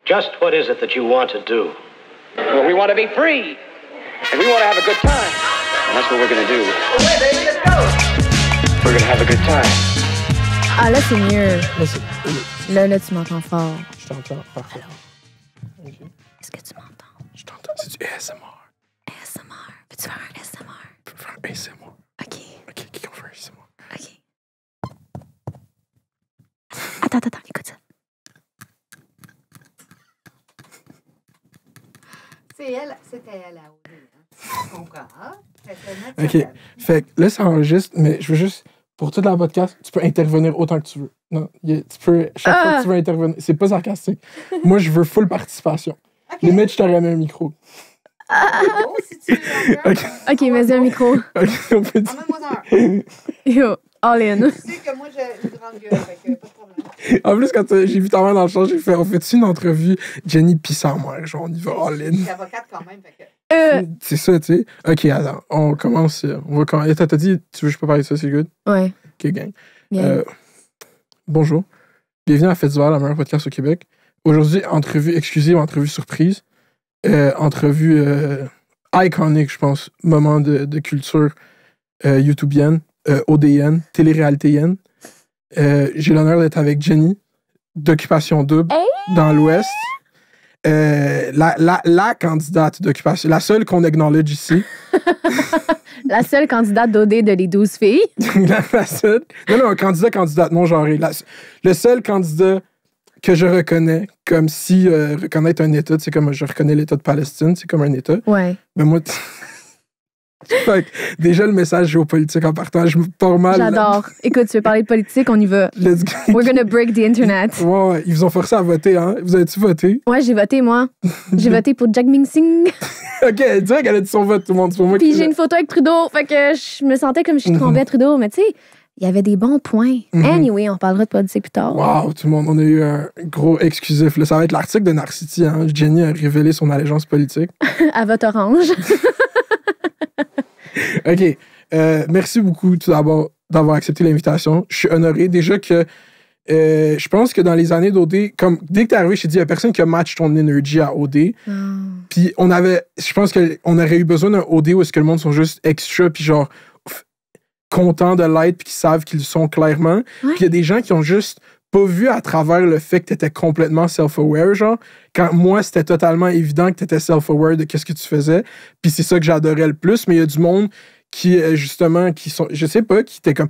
Just what is it that you want to do? Well, we want to be free. And we want to have a good time. And that's what we're going to do. Okay, baby, let's go. We're going to have a good time. Ah, là, c'est mieux. Là, tu m'entends fort. Je t'entends. Parfait. Allô? Okay. Est-ce que tu m'entends? Je t'entends. C'est du ASMR. ASMR. Peux-tu faire un ASMR? Je peux faire un ASMR. OK. OK, qui fait un ASMR? OK. Attends, écoute ça. C'était elle à OD. Tu comprends? OK. Fait que là, ça enregistre, mais je veux juste, pour toute la podcast, tu peux intervenir autant que tu veux. Non, tu peux, chaque fois que tu veux intervenir, c'est pas sarcastique. Moi, je veux full participation. Okay. Limite, je t'aurais mis un micro. Si tu veux. OK, mets un micro. OK, on peut dire. Emmène-moi un. Yo, all in. Tu sais que moi, j'ai grande gueule, fait que pas de problème. En plus, quand j'ai vu ta main dans le champ, j'ai fait, on fait-tu une entrevue Jenny pis sa mère? Genre, on y va all in. Je suis avocate quand même, fait que... C'est ça, tu sais. OK, alors, on commence. On va commencer. T'as dit, tu veux que je peux parler de ça, c'est good? Ouais. OK, gang. Bonjour. Bienvenue à Fête d'hiver, la meilleure podcast au Québec. Aujourd'hui, entrevue exclusive, entrevue surprise. Entrevue iconique, je pense. Moment de culture youtubienne, ODN, télé-réalitéenne. J'ai l'honneur d'être avec Jenny, d'Occupation Double, dans l'Ouest. La candidate d'Occupation, la seule qu'on acknowledge ici. La seule candidate d'OD de les 12 filles. la seule. Non, candidate non genré. Le seul candidat que je reconnais comme si reconnaître un État, c'est comme je reconnais l'État de Palestine, c'est comme un État. Ouais. Mais moi, fait que, déjà le message géopolitique en partant, je me pars mal. J'adore. Écoute, tu veux parler de politique, on y va. Let's go. We're gonna break the internet. Ouais, ils vous ont forcé à voter, hein? Vous avez-tu voté? Ouais, j'ai voté, moi. J'ai voté pour Jagmeet Singh. OK, elle dirait qu'elle a dit son vote, tout le monde. C'est pour moi. Puis j'ai une photo avec Trudeau, fait que je me sentais comme si je trompais à Trudeau, mais tu sais, il y avait des bons points. Anyway, on parlera de politique plus tard. Wow, tout le monde, on a eu un gros exclusif. Là, ça va être l'article de Narcity, hein? Jenny a révélé son allégeance politique. À vote orange. OK. Merci beaucoup, tout d'abord, d'avoir accepté l'invitation. Je suis honoré. Déjà que je pense que dans les années d'OD, comme dès que t'es arrivé, je t'ai dit, il n'y a personne qui a match ton énergie à OD. Puis je pense qu'on aurait eu besoin d'un OD où est-ce que le monde sont juste extra, puis genre contents de l'être, puis qui savent qu'ils le sont clairement. Ouais. Puis il y a des gens qui ont juste pas vu à travers le fait que t'étais complètement self-aware, genre. Quand moi, c'était totalement évident que t'étais self-aware de qu'est-ce que tu faisais. Puis c'est ça que j'adorais le plus. Mais il y a du monde qui, justement, qui sont, je sais pas, qui était comme,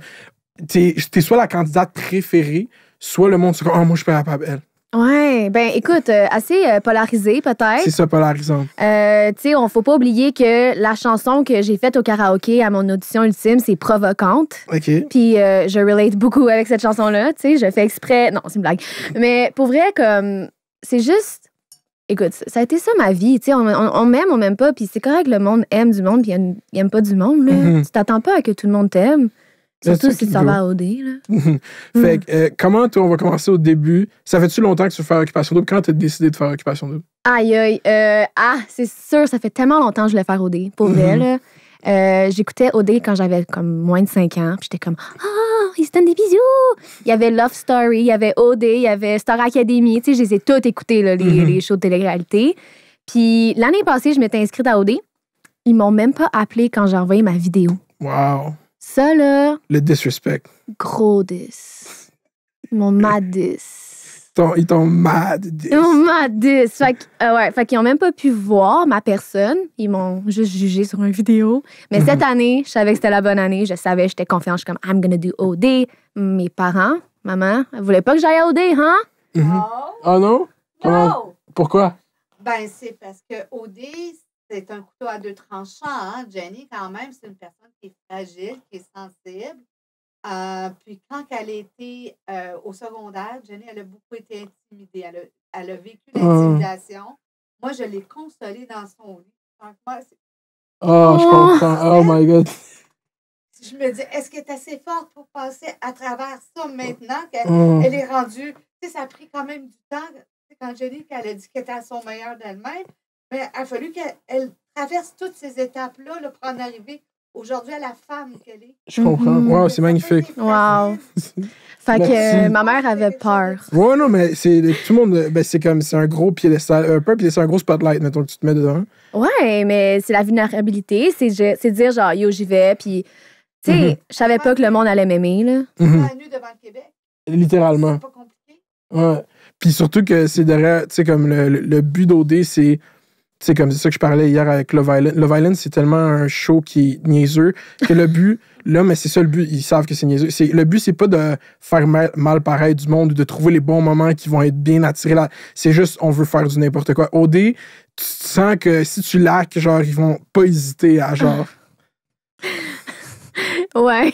t'es soit la candidate préférée, soit le monde, c'est comme, oh, moi, je suis pas capable, elle. Ouais, ben écoute, assez polarisé peut-être. C'est ça, polarisant. Tu sais, on faut pas oublier que la chanson que j'ai faite au karaoké à mon audition ultime, c'est Provocante. OK. Puis je relate beaucoup avec cette chanson-là, tu sais, je fais exprès. Non, c'est une blague. Mais pour vrai, comme, c'est juste. Écoute, ça a été ça ma vie, tu sais, on m'aime, on m'aime pas, puis c'est correct, le monde aime du monde, puis il aime pas du monde, là. Tu t'attends pas à que tout le monde t'aime. Surtout si ça va à OD, là. Fait que, comment, toi, on va commencer au début. Ça fait-tu longtemps que tu veux faire Occupation Double? Quand t'as décidé de faire Occupation Double? Aïe, c'est sûr, ça fait tellement longtemps que je voulais faire OD, pour vrai, là. J'écoutais OD quand j'avais comme moins de 5 ans, puis j'étais comme « Oh, ils se donnent des bisous! » Il y avait Love Story, il y avait OD, il y avait Star Academy, tu sais, je les ai toutes écoutées, là, les shows de télé-réalité. Puis l'année passée, je m'étais inscrite à OD. Ils m'ont même pas appelé quand j'ai envoyé ma vidéo. Wow. Ça, là... Le disrespect. Gros dis. Ils m'ont mad dis. Ils t'ont mad dis. Ils m'ont mad dis. Fait qu'ils ont même pas pu voir ma personne. Ils m'ont juste jugé sur une vidéo. Mais cette année, je savais que c'était la bonne année. Je savais, j'étais confiante. Je suis comme, I'm gonna do OD. Mes parents, maman, elle voulait pas que j'aille à OD, hein? Non. Ah non? Non. Pourquoi? Ben, c'est parce que OD, c'est un couteau à deux tranchants, hein? Jenny, quand même, c'est une personne qui est fragile, qui est sensible. Puis quand elle était au secondaire, Jenny, elle a beaucoup été intimidée. Elle a vécu l'intimidation. Moi, je l'ai consolée dans son lit. Moi, je comprends. Oh my God. Je me dis, est-ce qu'elle est assez forte pour passer à travers ça maintenant qu'elle est rendue... Tu sais, ça a pris quand même du temps. Quand Jenny, elle a dit qu'elle était à son meilleur d'elle-même, mais il a fallu qu'elle traverse toutes ces étapes-là là, pour en arriver aujourd'hui à la femme qu'elle est. Je comprends. Wow, c'est magnifique. Wow. Fait que Merci. ma mère avait peur. Ouais, non, mais c'est tout le monde. Ben, c'est comme, c'est un gros piédestal. Pas un piédestal, un gros spotlight, mettons, que tu te mets dedans. Ouais, mais c'est la vulnérabilité. C'est dire, genre, yo, j'y vais. Puis, tu sais, je savais pas que le monde allait m'aimer, là. Mhm. À nu devant le Québec. Littéralement. C'est pas compliqué. Ouais. Puis surtout que c'est derrière, tu sais, comme le but d'OD, c'est. Tu sais, comme c'est ça que je parlais hier avec Love Island. Love Island, c'est tellement un show qui est niaiseux que le but, là, mais c'est ça le but, ils savent que c'est niaiseux. Le but, c'est pas de faire mal pareil du monde ou de trouver les bons moments qui vont être bien attirés là. C'est juste, on veut faire du n'importe quoi. OD, tu sens que si tu lacks, genre, ils vont pas hésiter à, genre. Ouais.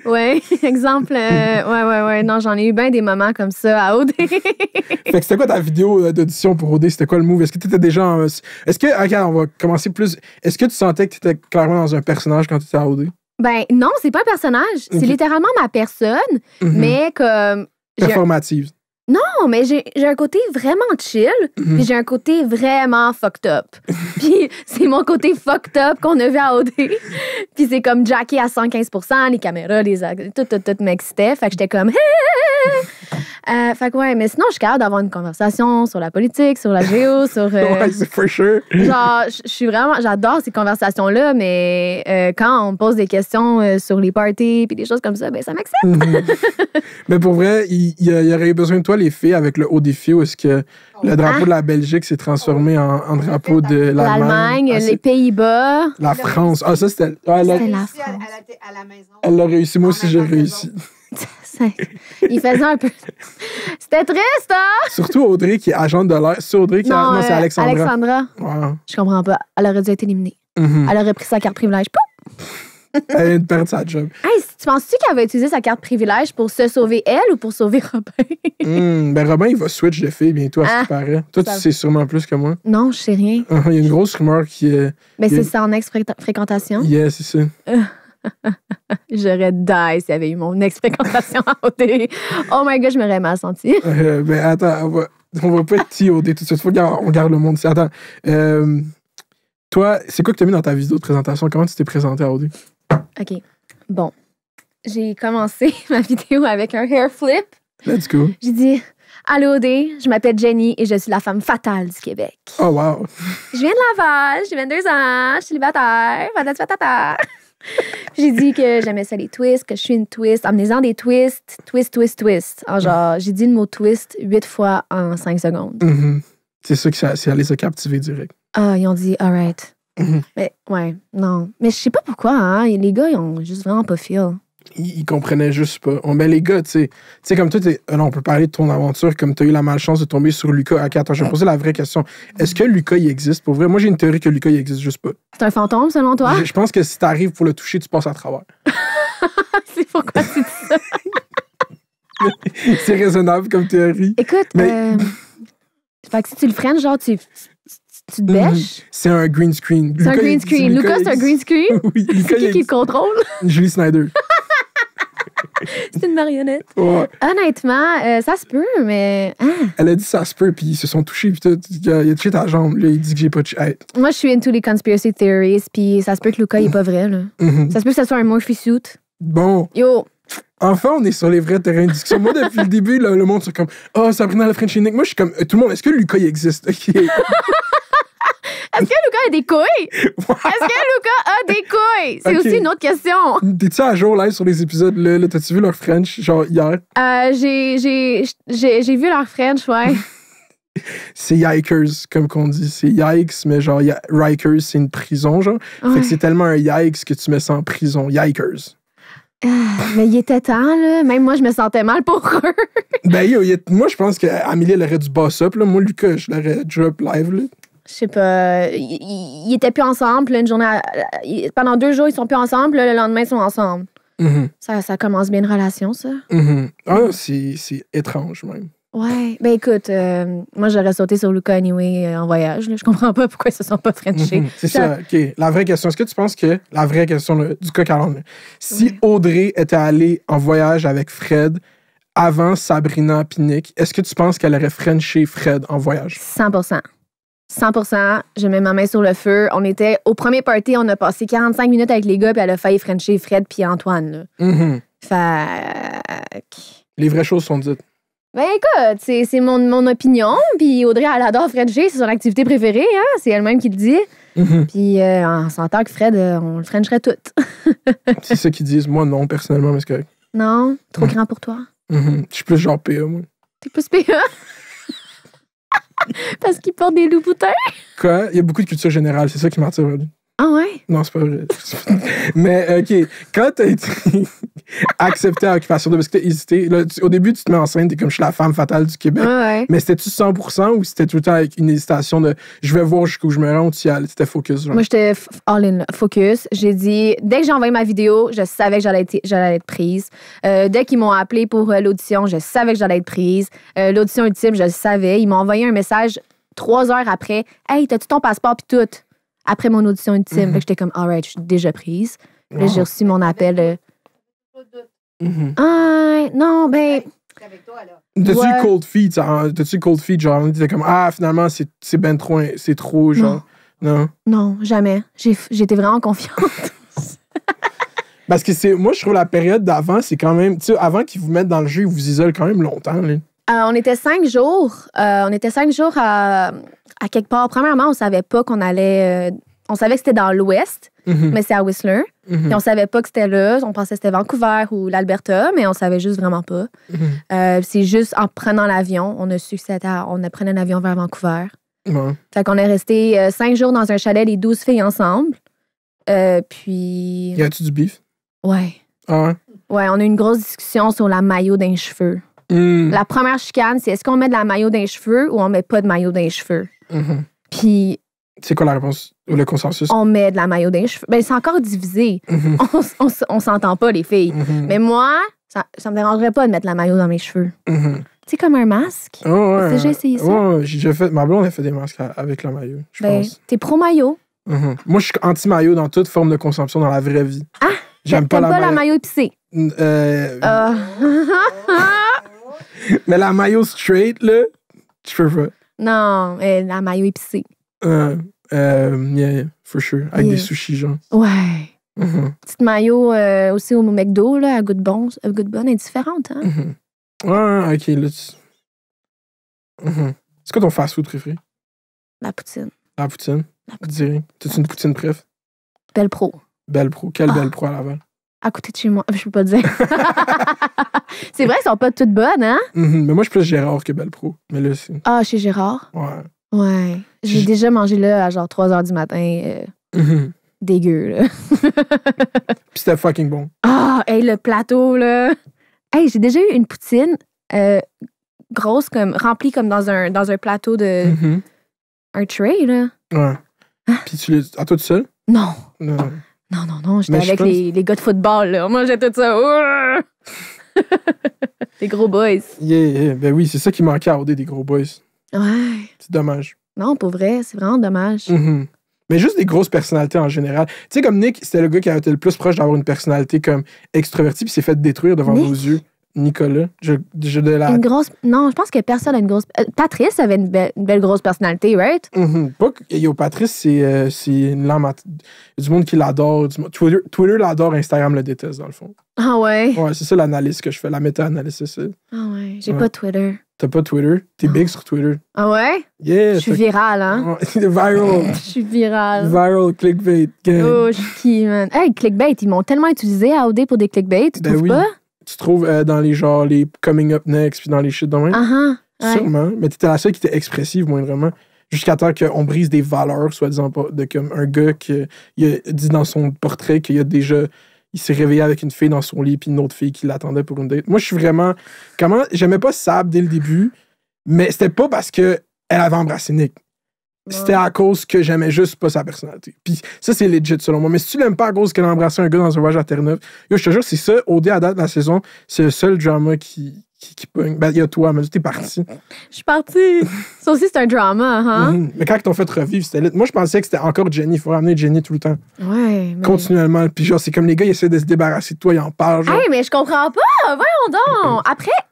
Ouais. Exemple. Ouais. Non, j'en ai eu bien des moments comme ça à OD. Fait que c'était quoi ta vidéo d'audition pour OD? C'était quoi le move? Est-ce que tu étais déjà en... Est-ce que... OK, on va commencer plus... Est-ce que tu sentais que tu étais clairement dans un personnage quand tu étais à OD? Ben, non, c'est pas un personnage. C'est Ok. littéralement ma personne, mais comme. Performative. Non, mais j'ai un côté vraiment chill, puis j'ai un côté vraiment fucked up. Puis c'est mon côté fucked up qu'on a vu à OD. Puis c'est comme jacké à 115%, les caméras, tout m'excitait. Fait que j'étais comme... fait que ouais, mais sinon, je suis capable d'avoir une conversation sur la politique, sur la géo, sur... Ouais, c'est for sure. Genre, je suis vraiment... J'adore ces conversations-là, mais quand on me pose des questions sur les parties puis des choses comme ça, ben ça m'excite. Mais pour vrai, il y aurait eu besoin de toi, les filles, avec le haut défi, où est-ce que le drapeau de la Belgique s'est transformé en drapeau de l'Allemagne. L'Allemagne, les Pays-Bas. La France. Ah, ça, c'était... Ouais, C'était Elle la a réussi France. à la maison. elle l'a réussi. Moi aussi, En j'ai même temps que réussi. Il faisait un peu... C'était triste, hein? Surtout Audrey, qui est agente de l'air. C'est Audrey qui... Non, c'est Alexandra. Alexandra. Wow. Je comprends pas. Elle aurait dû être éliminée. Mhm. Elle aurait pris sa carte privilège. Pouf! Elle vient de perdre sa job. Hey, tu penses-tu qu'elle va utiliser sa carte privilège pour se sauver elle ou pour sauver Robin? Ben Robin, il va switch de fille bientôt, à ce Ah, qui paraît. Toi, tu ça- sais sûrement plus que moi. Non, je sais rien. Il y a une grosse rumeur qui est... Mais Yeah. c'est son ex-fréquentation. Yeah, c'est ça. J'aurais die s'il y avait eu mon ex-fréquentation à OD. Oh my God, je m'aurais mal sentie. Ben attends, on va pas être TOD tout de suite. Faut qu'on garde le monde ici. Attends. Toi, c'est quoi que tu as mis dans ta vidéo de présentation? Comment tu t'es présenté à OD? OK. Bon. J'ai commencé ma vidéo avec un hair flip. Let's go. J'ai dit allô OD, je m'appelle Jenny et je suis la femme fatale du Québec. Oh, wow. Je viens de Laval, j'ai 22 ans, je suis célibataire, patata. J'ai dit que j'aimais ça les twists, que je suis une twist. Amenez-en des twists, twist. Genre, j'ai dit le mot twist 8 fois en 5 secondes. Mhm. C'est ça que ça les a captivés direct. Ah, ils ont dit all right. Mhm. Mais ouais, non. Mais je sais pas pourquoi, hein. Les gars, ils ont juste vraiment pas feel. Ils comprenaient juste pas. Ben les gars, tu sais, comme toi, là, on peut parler de ton aventure, comme tu as eu la malchance de tomber sur Lucas. OK, attends, je vais poser la vraie question. Est-ce que Lucas, il existe pour vrai? Moi, j'ai une théorie que Lucas, il existe juste pas. C'est un fantôme, selon toi? Je pense que si t'arrives pour le toucher, tu passes à travers. C'est pourquoi tu dis ça. C'est raisonnable comme théorie. Écoute, Mais- fait que si tu le freines, genre, tu te bêches. C'est un green screen. C'est un green screen. Lucas, c'est un green screen? Oui, Lucas, C'est qui le contrôle? Julie Snyder. C'est une marionnette. Ouais. Honnêtement, ça se peut, mais... hein. Elle a dit ça se peut, puis ils se sont touchés, puis il a touché ta jambe. Là, il dit que j'ai pas touché. Hey. Moi, je suis into les conspiracy theories, puis ça se peut que Lucas, il est pas vrai, là. Mhm. Ça se peut que ça soit un Morphe suit. Bon, Yo, enfin, on est sur les vrais terrains de discussion. Moi, depuis le début, là, le monde, c'est comme « Oh, Sabrina la French Nick. » Moi, je suis comme tout le monde, est-ce que Lucas, il existe? OK. est-ce que Lucas a des couilles? Est-ce que Lucas a des couilles? C'est Ok. aussi une autre question. T'es-tu à jour live sur les épisodes? Là, t'as-tu vu leur French, genre, hier? J'ai vu leur French, ouais. C'est Yikers, comme qu'on dit. C'est Yikes, mais genre, Rikers, c'est une prison, genre. Fait Ouais. que c'est tellement un Yikes que tu mets ça en prison. Yikers. Mais il était temps, là. Même moi, je me sentais mal pour eux. Ben, yo, moi, je pense qu'Amélie, elle aurait dû boss up, là. Moi, Lucas, je l'aurais drop live, là. Je sais pas. Ils étaient plus ensemble. Là, une journée pendant 2 jours, ils sont plus ensemble. Là, le lendemain, ils sont ensemble. Mhm. Ça commence bien une relation, ça. Mhm. Ah, c'est étrange, même. Ouais. Ben écoute, moi, j'aurais sauté sur Lucas anyway en voyage. Là. Je comprends pas pourquoi ils se sont pas frenchés. Mhm. C'est ça, OK. La vraie question, est-ce que tu penses que la vraie question là, du coq à l'âne, si Audrey était allée en voyage avec Fred avant Sabrina Pinnick, est-ce que tu penses qu'elle aurait frenché Fred en voyage? 100%. 100%. Je mets ma main sur le feu. On était au premier party, on a passé 45 minutes avec les gars, puis elle a failli frencher Fred puis Antoine. Là. Mhm. Fait que... Les vraies choses sont dites. Ben écoute, c'est mon opinion. Puis Audrey, elle adore frencher. C'est son activité préférée. Hein? C'est elle-même qui le dit. Mhm. Puis on s'entend que Fred, on le frencherait tout. C'est ça qu'ils disent. Moi, non, personnellement, mais c'est correct. Non? Trop grand pour toi? Mhm. Je suis plus genre PA, moi. T'es plus PA? Parce qu'il porte des loups-boutins? Quoi? Il y a beaucoup de culture générale. C'est ça qui m'attire. Ah ouais? Non, c'est pas vrai. Mais, OK, quand t'as été accepté à Occupation Double, parce que t'as hésité, là, au début, tu te mets enceinte, t'es comme je suis la femme fatale du Québec. Ouais. Mais c'était-tu 100% ou c'était tout le temps avec une hésitation de je vais voir jusqu'où je me rends ou tu y allais? C'était focus, genre? Moi, j'étais all-in, focus. J'ai dit, dès que j'ai envoyé ma vidéo, je savais que j'allais être prise. Dès qu'ils m'ont appelé pour l'audition, je savais que j'allais être prise. L'audition ultime, je le savais. Ils m'ont envoyé un message 3 heures après. Hey, t'as-tu ton passeport pis tout? Après mon audition ultime. Fait que j'étais comme, alright, je suis déjà prise. Puis là, j'ai reçu mon appel. Ah, non, ben. C'est avec toi, là. T'as-tu Ouais. eu cold feet? T'as-tu eu cold feet? Genre, t'étais comme, finalement, c'est ben trop, c'est trop, genre. Non. Non, jamais. J'étais vraiment confiante. Parce que moi, je trouve la période d'avant, c'est quand même, tu sais, avant qu'ils vous mettent dans le jeu, ils vous isolent quand même longtemps, là. On était 5 jours. On était 5 jours à quelque part. Premièrement, on savait pas qu'on allait. On savait que c'était dans l'Ouest, Mhm. mais c'est à Whistler. Mhm. Puis on savait pas que c'était là. On pensait que c'était Vancouver ou l'Alberta, mais on savait juste vraiment pas. Mhm. C'est juste en prenant l'avion, on a su que c'était. On a pris un avion vers Vancouver. Ouais. Fait qu'on est resté 5 jours dans un chalet, les 12 filles ensemble. Puis. Y a-tu du beef? Ouais. Ah ouais? Ouais, on a eu une grosse discussion sur la maillot d'un cheveux. Mm. La première chicane, c'est est-ce qu'on met de la maillot dans les cheveux ou on met pas de maillot dans les cheveux? Mhm. Puis C'est quoi la réponse? Ou le consensus? on met de la maillot dans les cheveux. Ben, c'est encore divisé. Mhm. On s'entend pas, les filles. Mhm. Mais moi, ça me dérangerait pas de mettre de la maillot dans mes cheveux. Mhm. Tu sais, comme un masque. Oh, ouais. T'as déjà essayé ça? Ouais, j'ai déjà fait. Ma blonde a fait des masques avec la maillot, je Ben, pense. t'es pro-maillot. Mhm. Moi, je suis anti-maillot dans toute forme de consomption dans la vraie vie. Ah! J'aime pas T'aimes la pas la maillot. maillot épicée. Ah. Mais la maillot straight, là, je peux pas. Non, la maillot épicée. Yeah, for sure. Avec Yeah. des sushis, genre. Ouais. Mhm. Petite maillot aussi au McDo, là, à goût de bonne, est différente, hein? Mhm. Ouais, ok, là, Mhm. C'est quoi ton fast-food préféré? La poutine. La poutine? La Je dirais. T'as-tu une poutine préf? Belle pro. Belle Pro. Quelle Ah. Belle Pro à Laval? À côté de chez moi. Je peux pas dire. C'est vrai, elles sont pas toutes bonnes, hein? Mhm. Mais moi, je suis plus Gérard que Belle Pro. Mais là, c'est. Ah, chez Gérard? Ouais. Ouais. J'ai déjà mangé là à genre 3 heures du matin. Mhm. Dégueu, là. Puis c'était fucking bon. Ah, hey, le plateau, là. Hey, j'ai déjà eu une poutine grosse, comme remplie comme dans un plateau de. Mhm. Un tray, là. Ouais. Puis tu l'as. À toi tout seul? Non. Non. Non. J'étais Mais je avec pense- les gars de football, là. Moi, j'ai tout ça. Ouah! Les gros boys. Yeah. Ben oui, c'est ça qui manquait à OD des gros boys. Ouais. C'est dommage. Non, pour vrai, c'est vraiment dommage. Mhm. Mais juste des grosses personnalités en général. Tu sais, comme Nick, c'était le gars qui a été le plus proche d'avoir une personnalité comme extrovertie, puis s'est fait détruire devant Nick? vos yeux. Nicolas. Je de la. Une grosse. Non, je pense que personne n'a une grosse. Patrice avait une belle grosse personnalité, right? Mhm. Pas que Yo Patrice, c'est une lame. Il y a du monde qui l'adore. Twitter l'adore, Instagram le déteste, dans le fond. Ah ouais? Ouais, c'est ça l'analyse que je fais, la méta-analyse, c'est ça. Ah ouais. J'ai Ouais. pas Twitter. T'as pas Twitter? T'es big sur Twitter. Ah ouais? Yeah! Je suis virale, hein? Viral. Je suis virale. Viral clickbait. Gang. Oh, je suis qui, man? Hey, clickbait, ils m'ont tellement utilisé à OD pour des clickbait, tu Ben trouves oui. pas? Tu trouves dans les genres, les coming up next, puis dans les shit de même? Ah ah. Ouais. Sûrement. Mais t'étais la seule qui était expressive, moindrement. Jusqu'à temps qu'on brise des valeurs, soi-disant, de comme un gars qui il a dit dans son portrait qu'il a déjà. Il s'est réveillé avec une fille dans son lit, puis une autre fille qui l'attendait pour une date. Moi, je suis vraiment. J'aimais pas Sab dès le début, mais c'était pas parce qu'elle avait embrassé Nick. C'était à cause que j'aimais juste pas sa personnalité. Puis ça, c'est legit selon moi. Mais si tu l'aimes pas à cause qu'elle a embrassé un gars dans un voyage à Terre-Neuve, yo, je te jure, c'est ça, au dé à date de la saison, c'est le seul drama qui pogne. Ben, il y a toi, mais t'es parti. Je suis partie. Ça aussi, c'est un drama, hein? Mhm. Mais quand ils t'ont fait revivre, c'était lit. Moi, je pensais que c'était encore Jenny. Il faut ramener Jenny tout le temps. Ouais. Mais... Continuellement. Puis genre, c'est comme les gars, ils essaient de se débarrasser de toi, ils en parlent. Genre. Hey, mais je comprends pas. Voyons donc.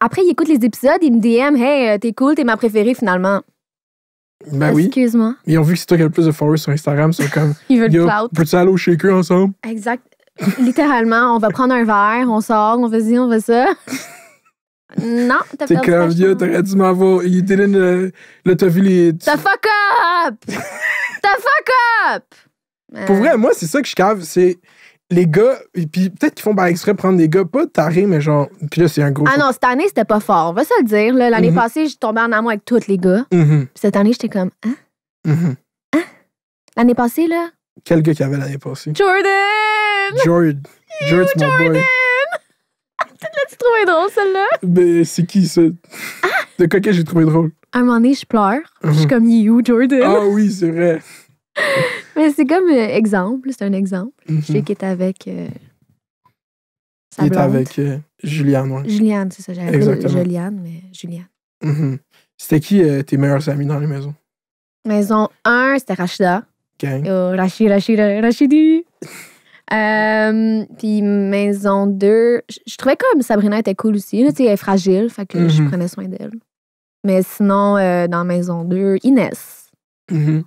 Après, ils écoutent les épisodes, ils me DM, hey, t'es cool, t'es ma préférée finalement. Ben oui. Excuse-moi. Ils ont vu que c'est toi qui as le plus de followers sur Instagram. Ils sont comme, Ils veulent yo, clout. peux-tu aller au shaker ensemble? Exact. Littéralement, on va prendre un verre, on sort, on va ci, on va ça. Non, t'as T'es perdu comme, ta yo, chance. t'aurais dû m'avoir. You didn't. Là, t'as vu les. The fuck up! The fuck up! Pour vrai, moi, c'est ça que je cave. C'est les gars. Et puis peut-être qu'ils font par exprès prendre des gars pas tarés, mais genre. Puis là, c'est un gros. Ah non, cette année, c'était pas fort. On va se le dire. là. L'année passée, j'ai tombé en amour avec tous les gars. Mhm, Puis cette année, j'étais comme, hein? mhm. L'année passée, là? Quel gars qu'il y avait l'année passée? Jordan! Jordan. Jordan, c'est mon boy. L'as-tu trouvé drôle, celle-là? Mais c'est qui ça? De quoi que j'ai trouvé drôle? À un moment donné, je pleure. Puis Je suis comme, you, Jordan. Ah oui, c'est vrai. Mais c'est comme exemple. C'est un exemple. Mhm. Je sais qu'il est avec sa Il est blonde. avec Juliane, ouais. Juliane, c'est ça. J'avais appelé Exactement. Juliane, mais Juliane. Mhm. C'était qui tes meilleurs amis dans les maisons? Maison 1, c'était Rachida. Gang. Rachidi. Puis maison 2, je trouvais comme Sabrina était cool aussi. Là, tu sais, elle est fragile, fait que je Mhm. prenais soin d'elle. Mais sinon, dans maison 2, Inès. Mhm.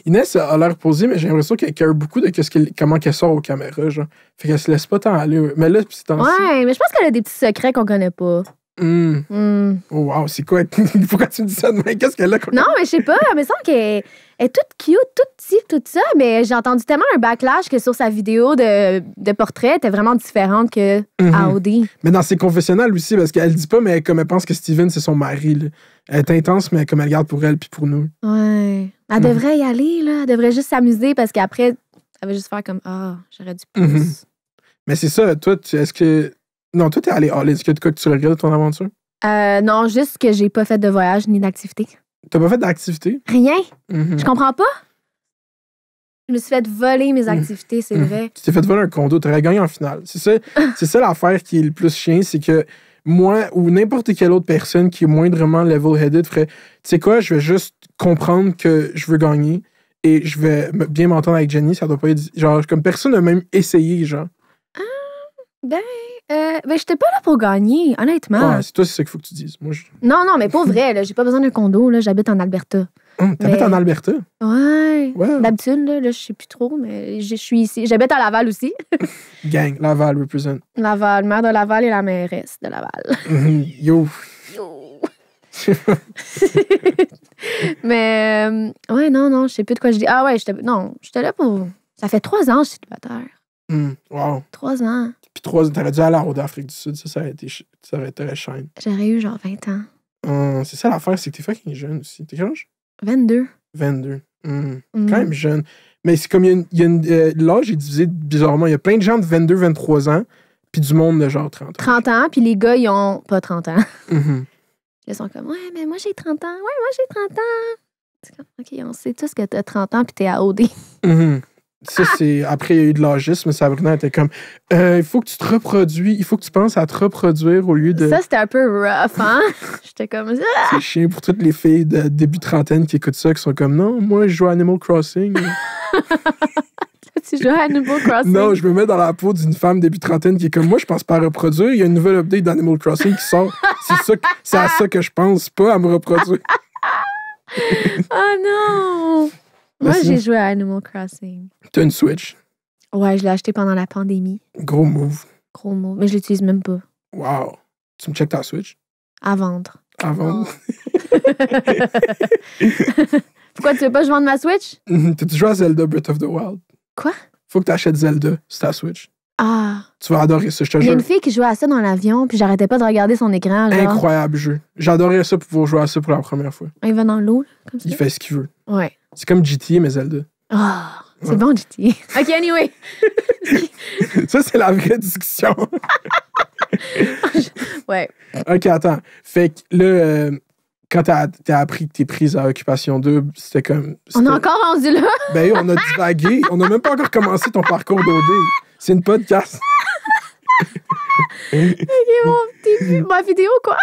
Inès a l'air posée, mais j'ai l'impression qu'elle care beaucoup de comment qu'elle sort aux caméras, genre. Fait qu'elle se laisse pas tant aller. Mais là, c'est temps-ci. Ouais, mais je pense qu'elle a des petits secrets qu'on connaît pas. Mm. Hmm. Oh, wow, c'est quoi? Pourquoi tu me dis ça de même? Qu'est-ce qu'elle a? Non, mais je sais pas, elle me semble qu'elle est toute cute, toute petite, tout ça, mais j'ai entendu tellement un backlash que sur sa vidéo de portrait, elle était vraiment différente que à Mhm. OD. Mais dans ses confessionnals aussi, parce qu'elle dit pas, mais comme elle pense que Steven, c'est son mari. Là. Elle est intense, mais comme elle garde pour elle puis pour nous. Ouais. Elle devrait y aller, là. Elle devrait juste s'amuser parce qu'après, elle va juste faire comme ah, j'aurais dû plus. Mhm. Mais c'est ça, toi, est-ce que. Non, toi, t'es allé all-in. Est-ce qu'il y a de quoi que tu regrettes de ton aventure? Non, juste que j'ai pas fait de voyage ni d'activité. T'as pas fait d'activité? Rien. Mhm. Je comprends pas. Je me suis fait voler mes activités, c'est vrai. Tu t'es fait voler un condo, t'aurais gagné en finale. C'est ça l'affaire qui est le plus chien, c'est que moi ou n'importe quelle autre personne qui est moindrement level-headed ferait, tu sais quoi, je vais juste comprendre que je veux gagner et je vais bien m'entendre avec Jenny, ça doit pas être... Genre, comme personne n'a même essayé, genre. Ben, j'étais pas là pour gagner, honnêtement. Ouais, c'est toi, c'est ça qu'il faut que tu dises. Moi, je... Non, non, mais pas vrai, là. J'ai pas besoin d'un condo, là. J'habite en Alberta. T'habites Mais- en Alberta? Ouais. Ouais. D'habitude, là, je sais plus trop, mais je suis ici. J'habite à Laval aussi. Gang, Laval represent. Laval, maire de Laval et la mairesse de Laval. Yo. Mais, ouais, non, je sais plus de quoi je dis. Ah ouais, j'étais là pour... Ça fait 3 ans que je suis célibataire. Wow. 3 ans. Puis 3 ans, t'aurais dû aller à la d'Afrique du Sud, ça aurait été shine. J'aurais eu genre 20 ans. C'est ça l'affaire, c'est que t'es fucking jeune aussi. T'es quel âge? 22. 22. Mm. Quand même jeune. Mais c'est comme l'âge est divisé bizarrement. Il y a plein de gens de 22, 23 ans, puis du monde de genre 30 ans. 30 ans, puis les gars, ils ont pas 30 ans. Mhm. Ils sont comme, ouais, mais moi j'ai 30 ans. Ouais, moi j'ai 30 ans. C'est comme, OK, on sait tous que t'as 30 ans, puis t'es à OD. Mhm. Ça, c'est. Après, il y a eu de l'âgisme. Sabrina était comme il faut que tu te reproduis, il faut que tu penses à te reproduire au lieu de. Ça, c'était un peu rough, hein? J'étais comme, ah! C'est chiant pour toutes les filles de début trentaine qui écoutent ça, qui sont comme non, moi, je joue à Animal Crossing. Tu joues à Animal Crossing? Non, je me mets dans la peau d'une femme début trentaine qui est comme moi, je pense pas à reproduire. Il y a une nouvelle update d'Animal Crossing qui sort. C'est à ça que je pense, pas à me reproduire. Oh non! Mais Moi, sinon- j'ai joué à Animal Crossing. T'as une Switch. Ouais, je l'ai acheté pendant la pandémie. Gros move. Gros mot. Mais je l'utilise même pas. Wow. Tu me checkes ta Switch À vendre. avant. Pourquoi tu veux pas que je vende ma Switch? T'as-tu joué à Zelda Breath of the Wild? Quoi? Faut que t'achètes Zelda sur ta Switch. Ah. Tu vas adorer ça, je te Il y a jure. une fille qui jouait à ça dans l'avion, puis j'arrêtais pas de regarder son écran. Genre. Incroyable jeu. J'adorais ça pour pouvoir jouer à ça pour la première fois. Il va dans l'eau, là, comme ça. Il fait ce qu'il veut. Ouais. C'est comme GTA, mais Zelda. Ah, c'est Ouais. bon, GT. OK, anyway. Ça, c'est la vraie discussion. Ouais. OK, attends. Fait que là, quand t'as appris que t'es prise à Occupation Double, c'était comme... On c'était- est encore rendu là. Ben, on a divagué. On n'a même pas encore commencé ton parcours d'OD. C'est une podcast. Ma vidéo, quoi?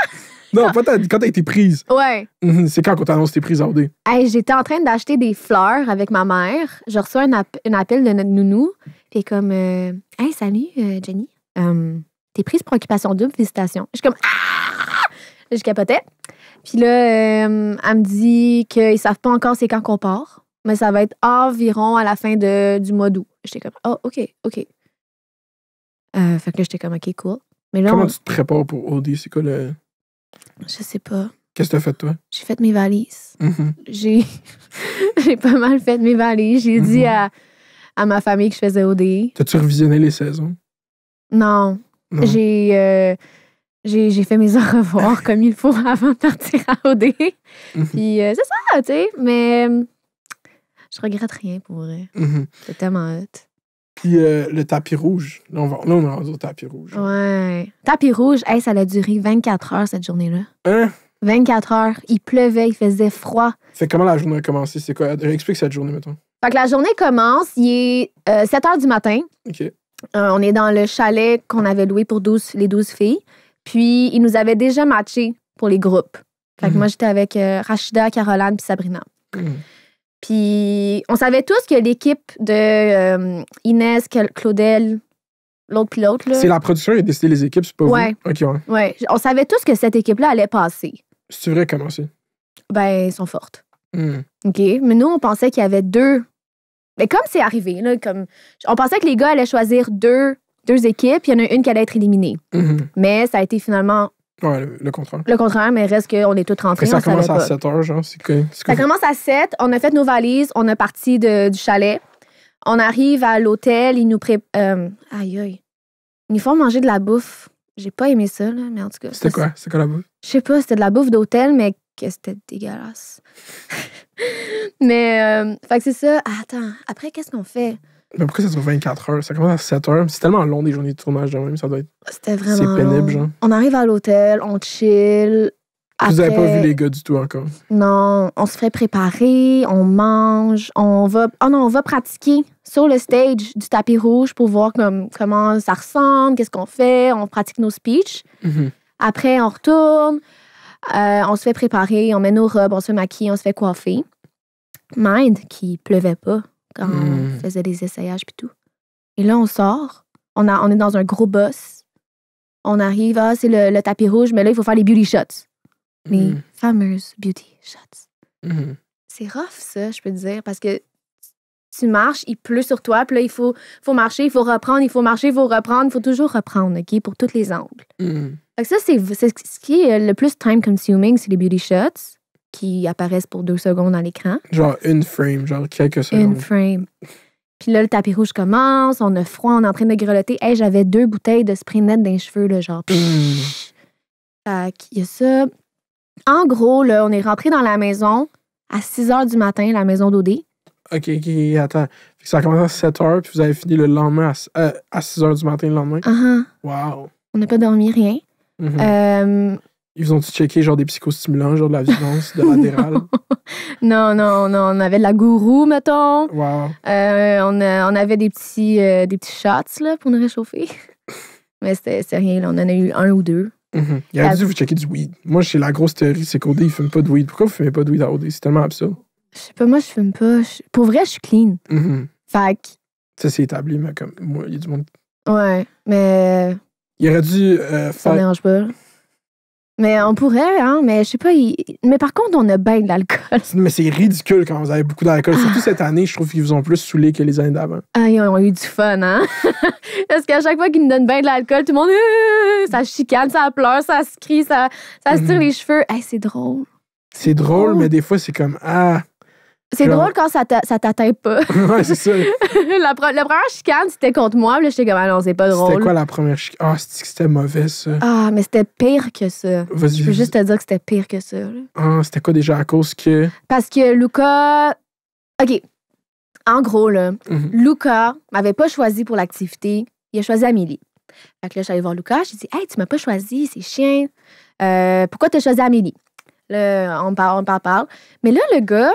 Non, pas quand t'as été prise. Ouais. C'est quand qu'on t'annonce que t'es prise à OD. Hey, j'étais en train d'acheter des fleurs avec ma mère. Je reçois un appel de notre nounou. Puis comme, hey, salut, Jenny. T'es prise pour Occupation Double, félicitations. Je suis comme, ah! Là, je capotais. Puis là, elle me dit qu'ils savent pas encore c'est quand qu'on part, mais ça va être environ à la fin du mois d'août. J'étais comme, oh, OK. Fait que là, j'étais comme, OK, cool. Mais là, Comment tu te prépares pour OD? C'est quoi le... Je sais pas. Qu'est-ce que t'as fait, toi? J'ai fait mes valises. Mhm. J'ai pas mal fait mes valises. J'ai dit à ma famille que je faisais OD. T'as-tu revisionné les saisons? Non. Non. J'ai fait mes au revoir comme il faut avant de partir à OD. Puis c'est ça, tu sais. Mais je regrette rien pour vrai. Mhm. C'est tellement hot. Puis le tapis rouge. Là, on est rendu au tapis rouge. Ouais. Tapis rouge, hey, ça a duré 24 heures cette journée-là. Hein? 24 heures. Il pleuvait, il faisait froid. Fait comment la journée a commencé? C'est quoi? Explique cette journée, mettons. Fait que la journée commence, il est 7 heures du matin. OK. On est dans le chalet qu'on avait loué pour les 12 filles. Puis, ils nous avaient déjà matchés pour les groupes. Fait que moi, j'étais avec Rachida, Caroline puis Sabrina. Puis, on savait tous que l'équipe de Inès, Claudel, l'autre puis l'autre. C'est la production qui a décidé les équipes, c'est pas Ouais. vous? OK, ouais. Ouais. On savait tous que cette équipe-là allait passer. C'est vrai comment c'est? Ben, ils sont fortes. Mm. OK? Mais nous, on pensait qu'il y avait deux. Mais comme c'est arrivé, là, on pensait que les gars allaient choisir deux équipes, il y en a une qui allait être éliminée. Mhm. Mais ça a été finalement Ouais, le contraire. le contraire, mais reste qu'on est tous rentrés. Après, ça on commence savait à pas. 7 heures, genre. C'est quoi? Ça commence à 7, on a fait nos valises, on est parti du chalet. On arrive à l'hôtel, ils nous préparent. Aïe. Ils nous font manger de la bouffe. J'ai pas aimé ça, là, mais en tout cas. C'était quoi? C'était quoi la bouffe? Je sais pas, c'était de la bouffe d'hôtel, mais que c'était dégueulasse. Mais, fait que c'est ça. Attends, après, qu'est-ce qu'on fait? Mais pourquoi ça dure 24 heures? Ça commence à 7 heures. C'est tellement long des journées de tournage de même, ça doit être... C'était vraiment C'est pénible, long. genre. On arrive à l'hôtel, on chill. Vous avez pas Après- vu les gars du tout encore? Non, on se fait préparer, on mange, on va pratiquer sur le stage du tapis rouge pour voir comment ça ressemble, qu'est-ce qu'on fait, on pratique nos speeches. Mhm. Après, on retourne, on se fait préparer, on met nos robes, on se fait maquiller, on se fait coiffer. Mind qu'il pleuvait pas quand on faisait des essayages puis tout. Et là, on sort, on est dans un gros bus. On arrive, c'est le tapis rouge, mais là, il faut faire les beauty shots. Les fameuses beauty shots. Mhm. C'est rough, ça, je peux te dire, parce que tu marches, il pleut sur toi, puis là, il faut marcher, il faut reprendre, il faut marcher, il faut reprendre, il faut toujours reprendre, OK, pour tous les angles. Mhm. Fait que ça, c'est ce qui est le plus time-consuming, c'est les beauty shots qui apparaissent pour 2 secondes dans l'écran. Genre une frame, genre quelques Une secondes. frame. Puis là, le tapis rouge commence, on a froid, on est en train de grelotter. Hey, j'avais 2 bouteilles de spray net dans les cheveux, là, genre. Fait qu'il y a ça. En gros, là, on est rentré dans la maison à 6 heures du matin, la maison d'OD. OK, attends. Fait que ça a commencé à 7 heures, puis vous avez fini le lendemain à 6 heures du matin le lendemain. Wow. On n'a pas dormi, rien. Mhm. Ils vous ont-tu checké genre des psychostimulants, genre de la violence, de l'adéral? Non, on avait de la gourou, mettons. Wow. On avait des petits shots là, pour nous réchauffer. Mais c'était rien, là. On en a eu 1 ou 2. Mhm. Il aurait dû vous checker du weed. Moi, j'ai la grosse théorie, c'est qu'OD, il fume pas de weed. Pourquoi vous fumez pas de weed à OD? C'est tellement absurde. Je sais pas, moi, je fume pas. Pour vrai, je suis clean. Mhm. Fait que, Ça, c'est établi, mais comme moi, il y a du monde. ouais, mais Il aurait dû ça me faire. dérange pas. Mais on pourrait, hein, mais je sais pas. Mais par contre, on a bien de l'alcool. Mais c'est ridicule quand vous avez beaucoup d'alcool. Surtout cette année, je trouve qu'ils vous ont plus saoulé que les années d'avant. Ah, ils ont eu du fun, hein? Parce qu'à chaque fois qu'ils nous donnent bien de l'alcool, tout le monde, ça chicane, ça pleure, ça se crie, ça se tire les cheveux. Hey, c'est drôle. C'est drôle, mais des fois, c'est comme ah. C'est Genre- drôle quand ça t'atteint pas. Ouais, c'est ça. La première chicane, c'était contre moi. Puis là, j'étais comme, ah non, c'est pas drôle. C'était quoi la première chicane? Ah, c'était mauvais, ça. Ah, mais c'était pire que ça. Vas-y. Je peux juste te dire que c'était pire que ça. Là. Ah, c'était quoi déjà à cause que. Parce que Luca... OK. En gros, là, Mhm. Luca m'avait pas choisi pour l'activité. Il a choisi Amélie. Fait que là, je suis allée voir Luca. J'ai dit, hey, tu m'as pas choisi, c'est chien. Pourquoi t'as choisi Amélie? Là, on parle. Mais là, le gars,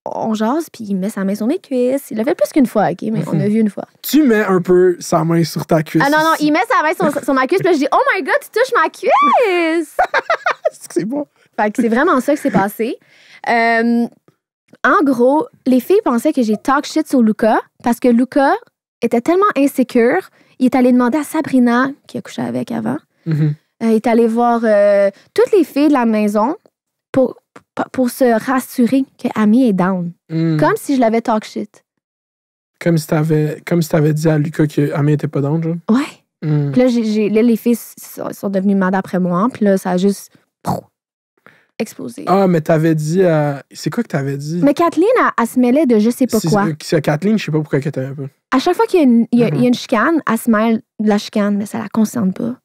on jase, puis il met sa main sur mes cuisses. Il l'a fait plus qu'une fois, OK? Mais on a vu une fois. Tu mets un peu sa main sur ta cuisse. Ah non, il met sa main sur ma cuisse, puis là, je dis, oh my God, tu touches ma cuisse! C'est bon. Fait que c'est vraiment ça qui s'est passé. En gros, les filles pensaient que j'ai talk shit sur Luca parce que Luca était tellement insécure, il est allé demander à Sabrina, qui a couché avec avant, Mhm. il est allé voir toutes les filles de la maison pour se rassurer que Amy est down. Comme si je l'avais talk shit. Comme si t'avais dit à Lucas que Amy était pas down, genre. Ouais. Puis là, les filles sont devenues mad après moi. Puis là, ça a juste explosé. Ah, mais t'avais dit à... C'est quoi que t'avais dit? Mais Kathleen, elle se mêlait de je sais pas quoi. C'est Kathleen, je sais pas pourquoi elle t'avait pas. À chaque fois qu'il y a une chicane, elle se mêle de la chicane, mais ça la concerne pas.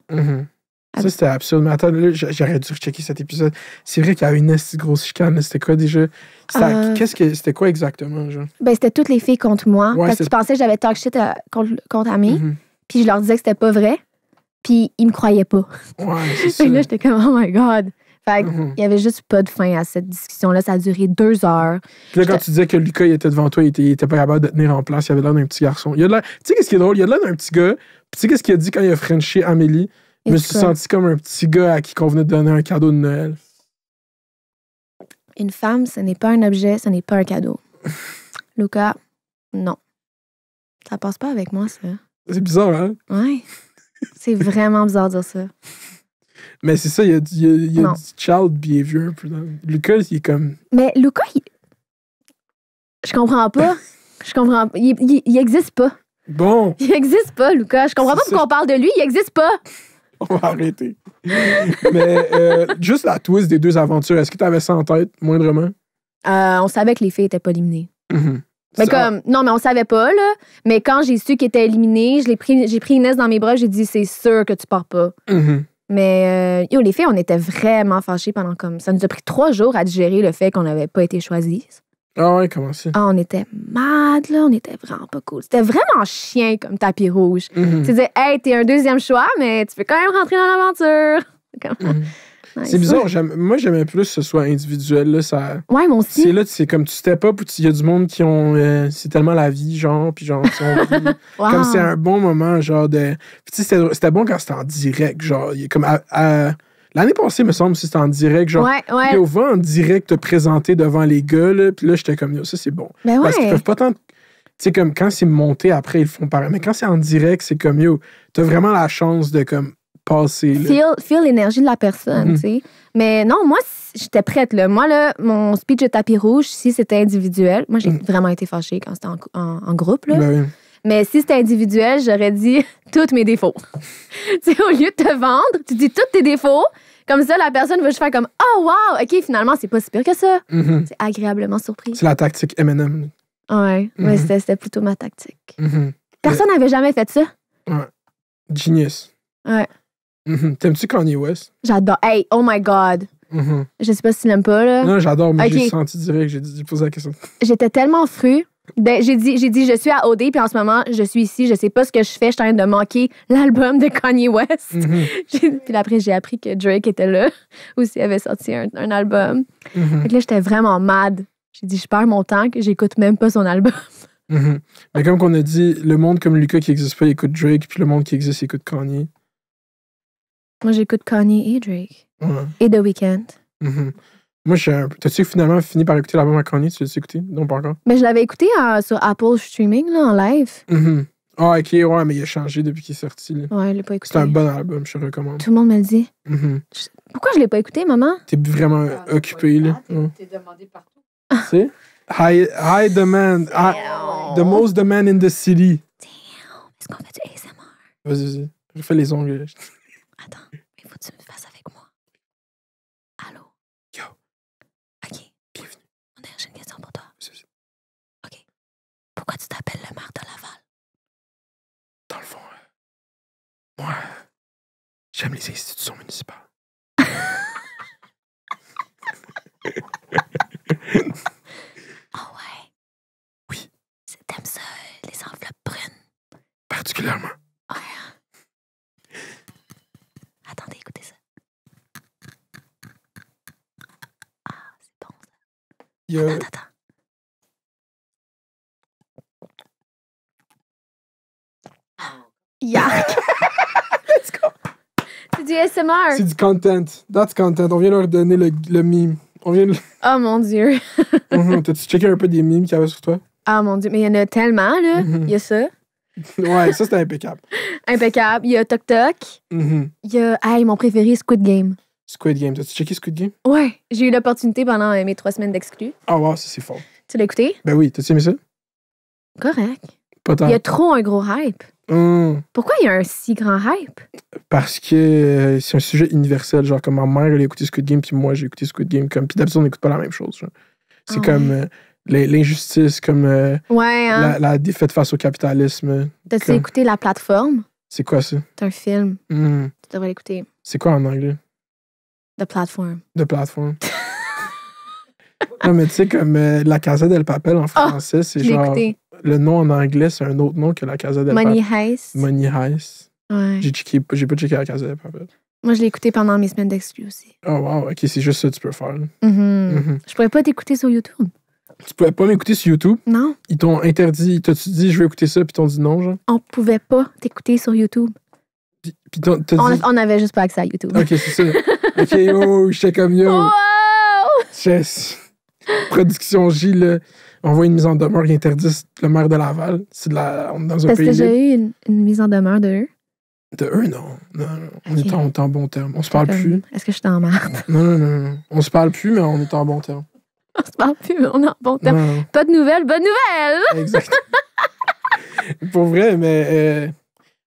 Ça, c'était absurde. Mais attends, là, j'aurais dû checker cet épisode. C'est vrai qu'il y avait une grosse chicane. C'était quoi déjà? C'était quoi exactement, genre? Ben, c'était toutes les filles contre moi. Ouais, parce qu'ils pensaient que j'avais talk shit contre Amy. Puis je leur disais que c'était pas vrai. Puis ils me croyaient pas. Ouais, c'est ça. Et là, j'étais comme, oh my God. Fait qu'il y avait juste pas de fin à cette discussion-là. Ça a duré 2 heures. Puis là, quand tu disais que Lucas il était devant toi, il était pas capable de tenir en place. Il avait l'air d'un petit garçon. Tu sais, qu'est-ce qui est drôle? Il a l'air d'un petit gars. Puis tu sais, qu'est-ce qu'il a dit quand il a frenché Amélie? Je me suis senti comme un petit gars à qui on venait de donner un cadeau de Noël. Une femme, ce n'est pas un objet, ce n'est pas un cadeau. Lucas, non. Ça passe pas avec moi, ça. C'est bizarre, hein? Ouais. C'est vraiment bizarre de dire ça. Mais c'est ça, il y a du child behavior. Lucas, il est comme... Mais Lucas, je comprends pas. Il existe pas. Bon. Il existe pas, Lucas. Je comprends pas pourquoi on parle de lui. Il existe pas. On va arrêter. Mais juste la twist des 2 aventures, est-ce que tu avais ça en tête, moindrement? On savait que les filles étaient pas éliminées. Mais non, mais on savait pas, là. Mais quand j'ai su qu'ils étaient éliminés, j'ai pris Inès dans mes bras, j'ai dit, c'est sûr que tu pars pas. Mais, les filles, on était vraiment fâchés pendant comme... Ça nous a pris 3 jours à digérer le fait qu'on n'avait pas été choisis. Ah ouais, comment ça? Ah, on était mad, là. On était vraiment pas cool. C'était vraiment chien comme tapis rouge. Tu disais, hey, t'es un 2e choix, mais tu peux quand même rentrer dans l'aventure. Nice. C'est bizarre. Moi, j'aimais plus que ce soit individuel. Là, ça... Ouais, moi aussi. C'est comme tu step up, il y a du monde qui ont... c'est tellement la vie, genre, puis genre, wow. Comme c'est un bon moment, genre, de... Puis c'était bon quand c'était en direct, genre, comme l'année passée, me semble, si c'était en direct, genre, on va en direct te présenter devant les gars, là, puis là, j'étais comme, ça, c'est bon. Ben parce qu'ils peuvent pas tant... Tu sais, comme, quand c'est monté, après, ils le font pareil. Mais quand c'est en direct, c'est comme, t'as vraiment la chance de, comme, passer. Feel l'énergie de la personne, tu sais. Mais non, moi, j'étais prête, là. Moi, là, mon speech de tapis rouge, si c'était individuel, moi, j'ai vraiment été fâchée quand c'était en groupe, là. Ben oui. Mais si c'était individuel, j'aurais dit tous mes défauts. Tu sais, au lieu de te vendre, tu dis tous tes défauts. Comme ça, la personne va juste faire comme « Oh, wow! OK, finalement, c'est pas si pire que ça. C'est agréablement surpris. C'est la tactique M&M. Ouais, mais c'était plutôt ma tactique. Personne n'avait jamais fait ça. Ouais. Genius. Ouais. T'aimes-tu Kanye West? J'adore. Hey, oh my God. Je sais pas si tu l'aimes pas, là. Non, j'adore, mais j'ai senti direct, j'ai posé la question. J'étais tellement fru. J'ai dit, je suis à OD, puis en ce moment, je suis ici, je sais pas ce que je fais, je suis en train de manquer l'album de Kanye West. Puis après, j'ai appris que Drake était là, aussi avait sorti un album. Fait que là, j'étais vraiment mad. J'ai dit, je perds mon temps, que j'écoute même pas son album. Mais comme qu'on a dit, le monde comme Lucas qui existe pas, il écoute Drake, puis le monde qui existe, il écoute Kanye. Moi, j'écoute Kanye et Drake. Et The Weeknd. Moi, t'as-tu finalement fini par écouter l'album à Kanye? Tu l'as écouté? Non, pas encore. Mais je l'avais écouté sur Apple Streaming, là, en live. Ah, OK, ouais, mais il a changé depuis qu'il est sorti. Là. Ouais, je l'ai pas écouté. C'est un bon album, je te recommande. Tout le monde me le dit. Pourquoi je l'ai pas écouté, maman? T'es vraiment occupé, là. T'es demandé partout. C'est? High demand. The most demand in the city. Damn. Est-ce qu'on fait du ASMR? Vas-y. Refais les ongles. Attends, il faut que tu me fasses avec moi. Allô? Yo. OK. Bienvenue. J'ai une question pour toi. OK. Pourquoi tu t'appelles le maire de Laval? Dans le fond, moi, j'aime les institutions municipales. Ah ouais? Oui. T'aimes ça, les enveloppes brunes? Particulièrement. Ouais. Attendez, écoutez ça. Ah, c'est bon, ça. Attends. Yark! Let's go! C'est du ASMR. C'est du content. That's content. On vient leur donner le meme. Oh mon Dieu. T'as-tu checké un peu des memes qu'il y avait sur toi? Ah mon Dieu, mais il y en a tellement, là. Il y a ça. Ouais, ça, c'était impeccable. Impeccable. Il y a Tok Tok. Mhm. Il y a, mon préféré, Squid Game. Squid Game. T'as-tu checké Squid Game? Ouais, j'ai eu l'opportunité pendant mes 3 semaines d'exclus. Ah, wow, ça, c'est fort. Tu l'as écouté? Ben oui, t'as-tu aimé ça? Correct. Pas tant. Il y a trop un gros hype. Pourquoi il y a un si grand hype? Parce que c'est un sujet universel. Genre, comme ma mère, elle a écouté Squid Game, puis moi, j'ai écouté Squid Game. Puis d'habitude, on n'écoute pas la même chose. Genre. C'est comme l'injustice, comme Ouais, hein? la défaite face au capitalisme. T'as-tu comme- écouté La Plateforme? C'est quoi ça? C'est un film. Mhm. Tu devrais l'écouter. C'est quoi en anglais? The Platform. De plateforme. Non, mais tu sais, comme La Casa del Papel en français, c'est Je l'ai genre. écouté. Le nom en anglais, c'est un autre nom que La Casa del Money Papel. Heist. Money Heist. Ouais. J'ai pas checké La Casa del Papel. Moi, je l'ai écouté pendant mes semaines d'exclus aussi. Oh, wow, ok, c'est juste ça que tu peux faire. Là. Mhm. Je pourrais pas t'écouter sur YouTube. Tu pouvais pas m'écouter sur YouTube. Non, Ils t'ont interdit. T'as-tu dit je vais écouter ça, puis t'ont dit non, genre? on pouvait pas t'écouter sur YouTube. Puis t'as dit. On avait juste pas accès à YouTube. Ok, c'est ça. Ok, oh, j'étais comme yo. Wow! Production J, là, on voit une mise en demeure, ils interdisent le maire de Laval. C'est on est dans un Parce pays que libre. j'ai eu une mise en demeure de eux. De eux, non. Non, on Ok. est en bon terme. On se parle plus. Est-ce que je suis en marde? Non. On se parle plus, mais on est en bon terme. On se parle plus, mais on est en bon terme. Non. Pas de nouvelles, bonne nouvelle! Exact. Pour vrai, mais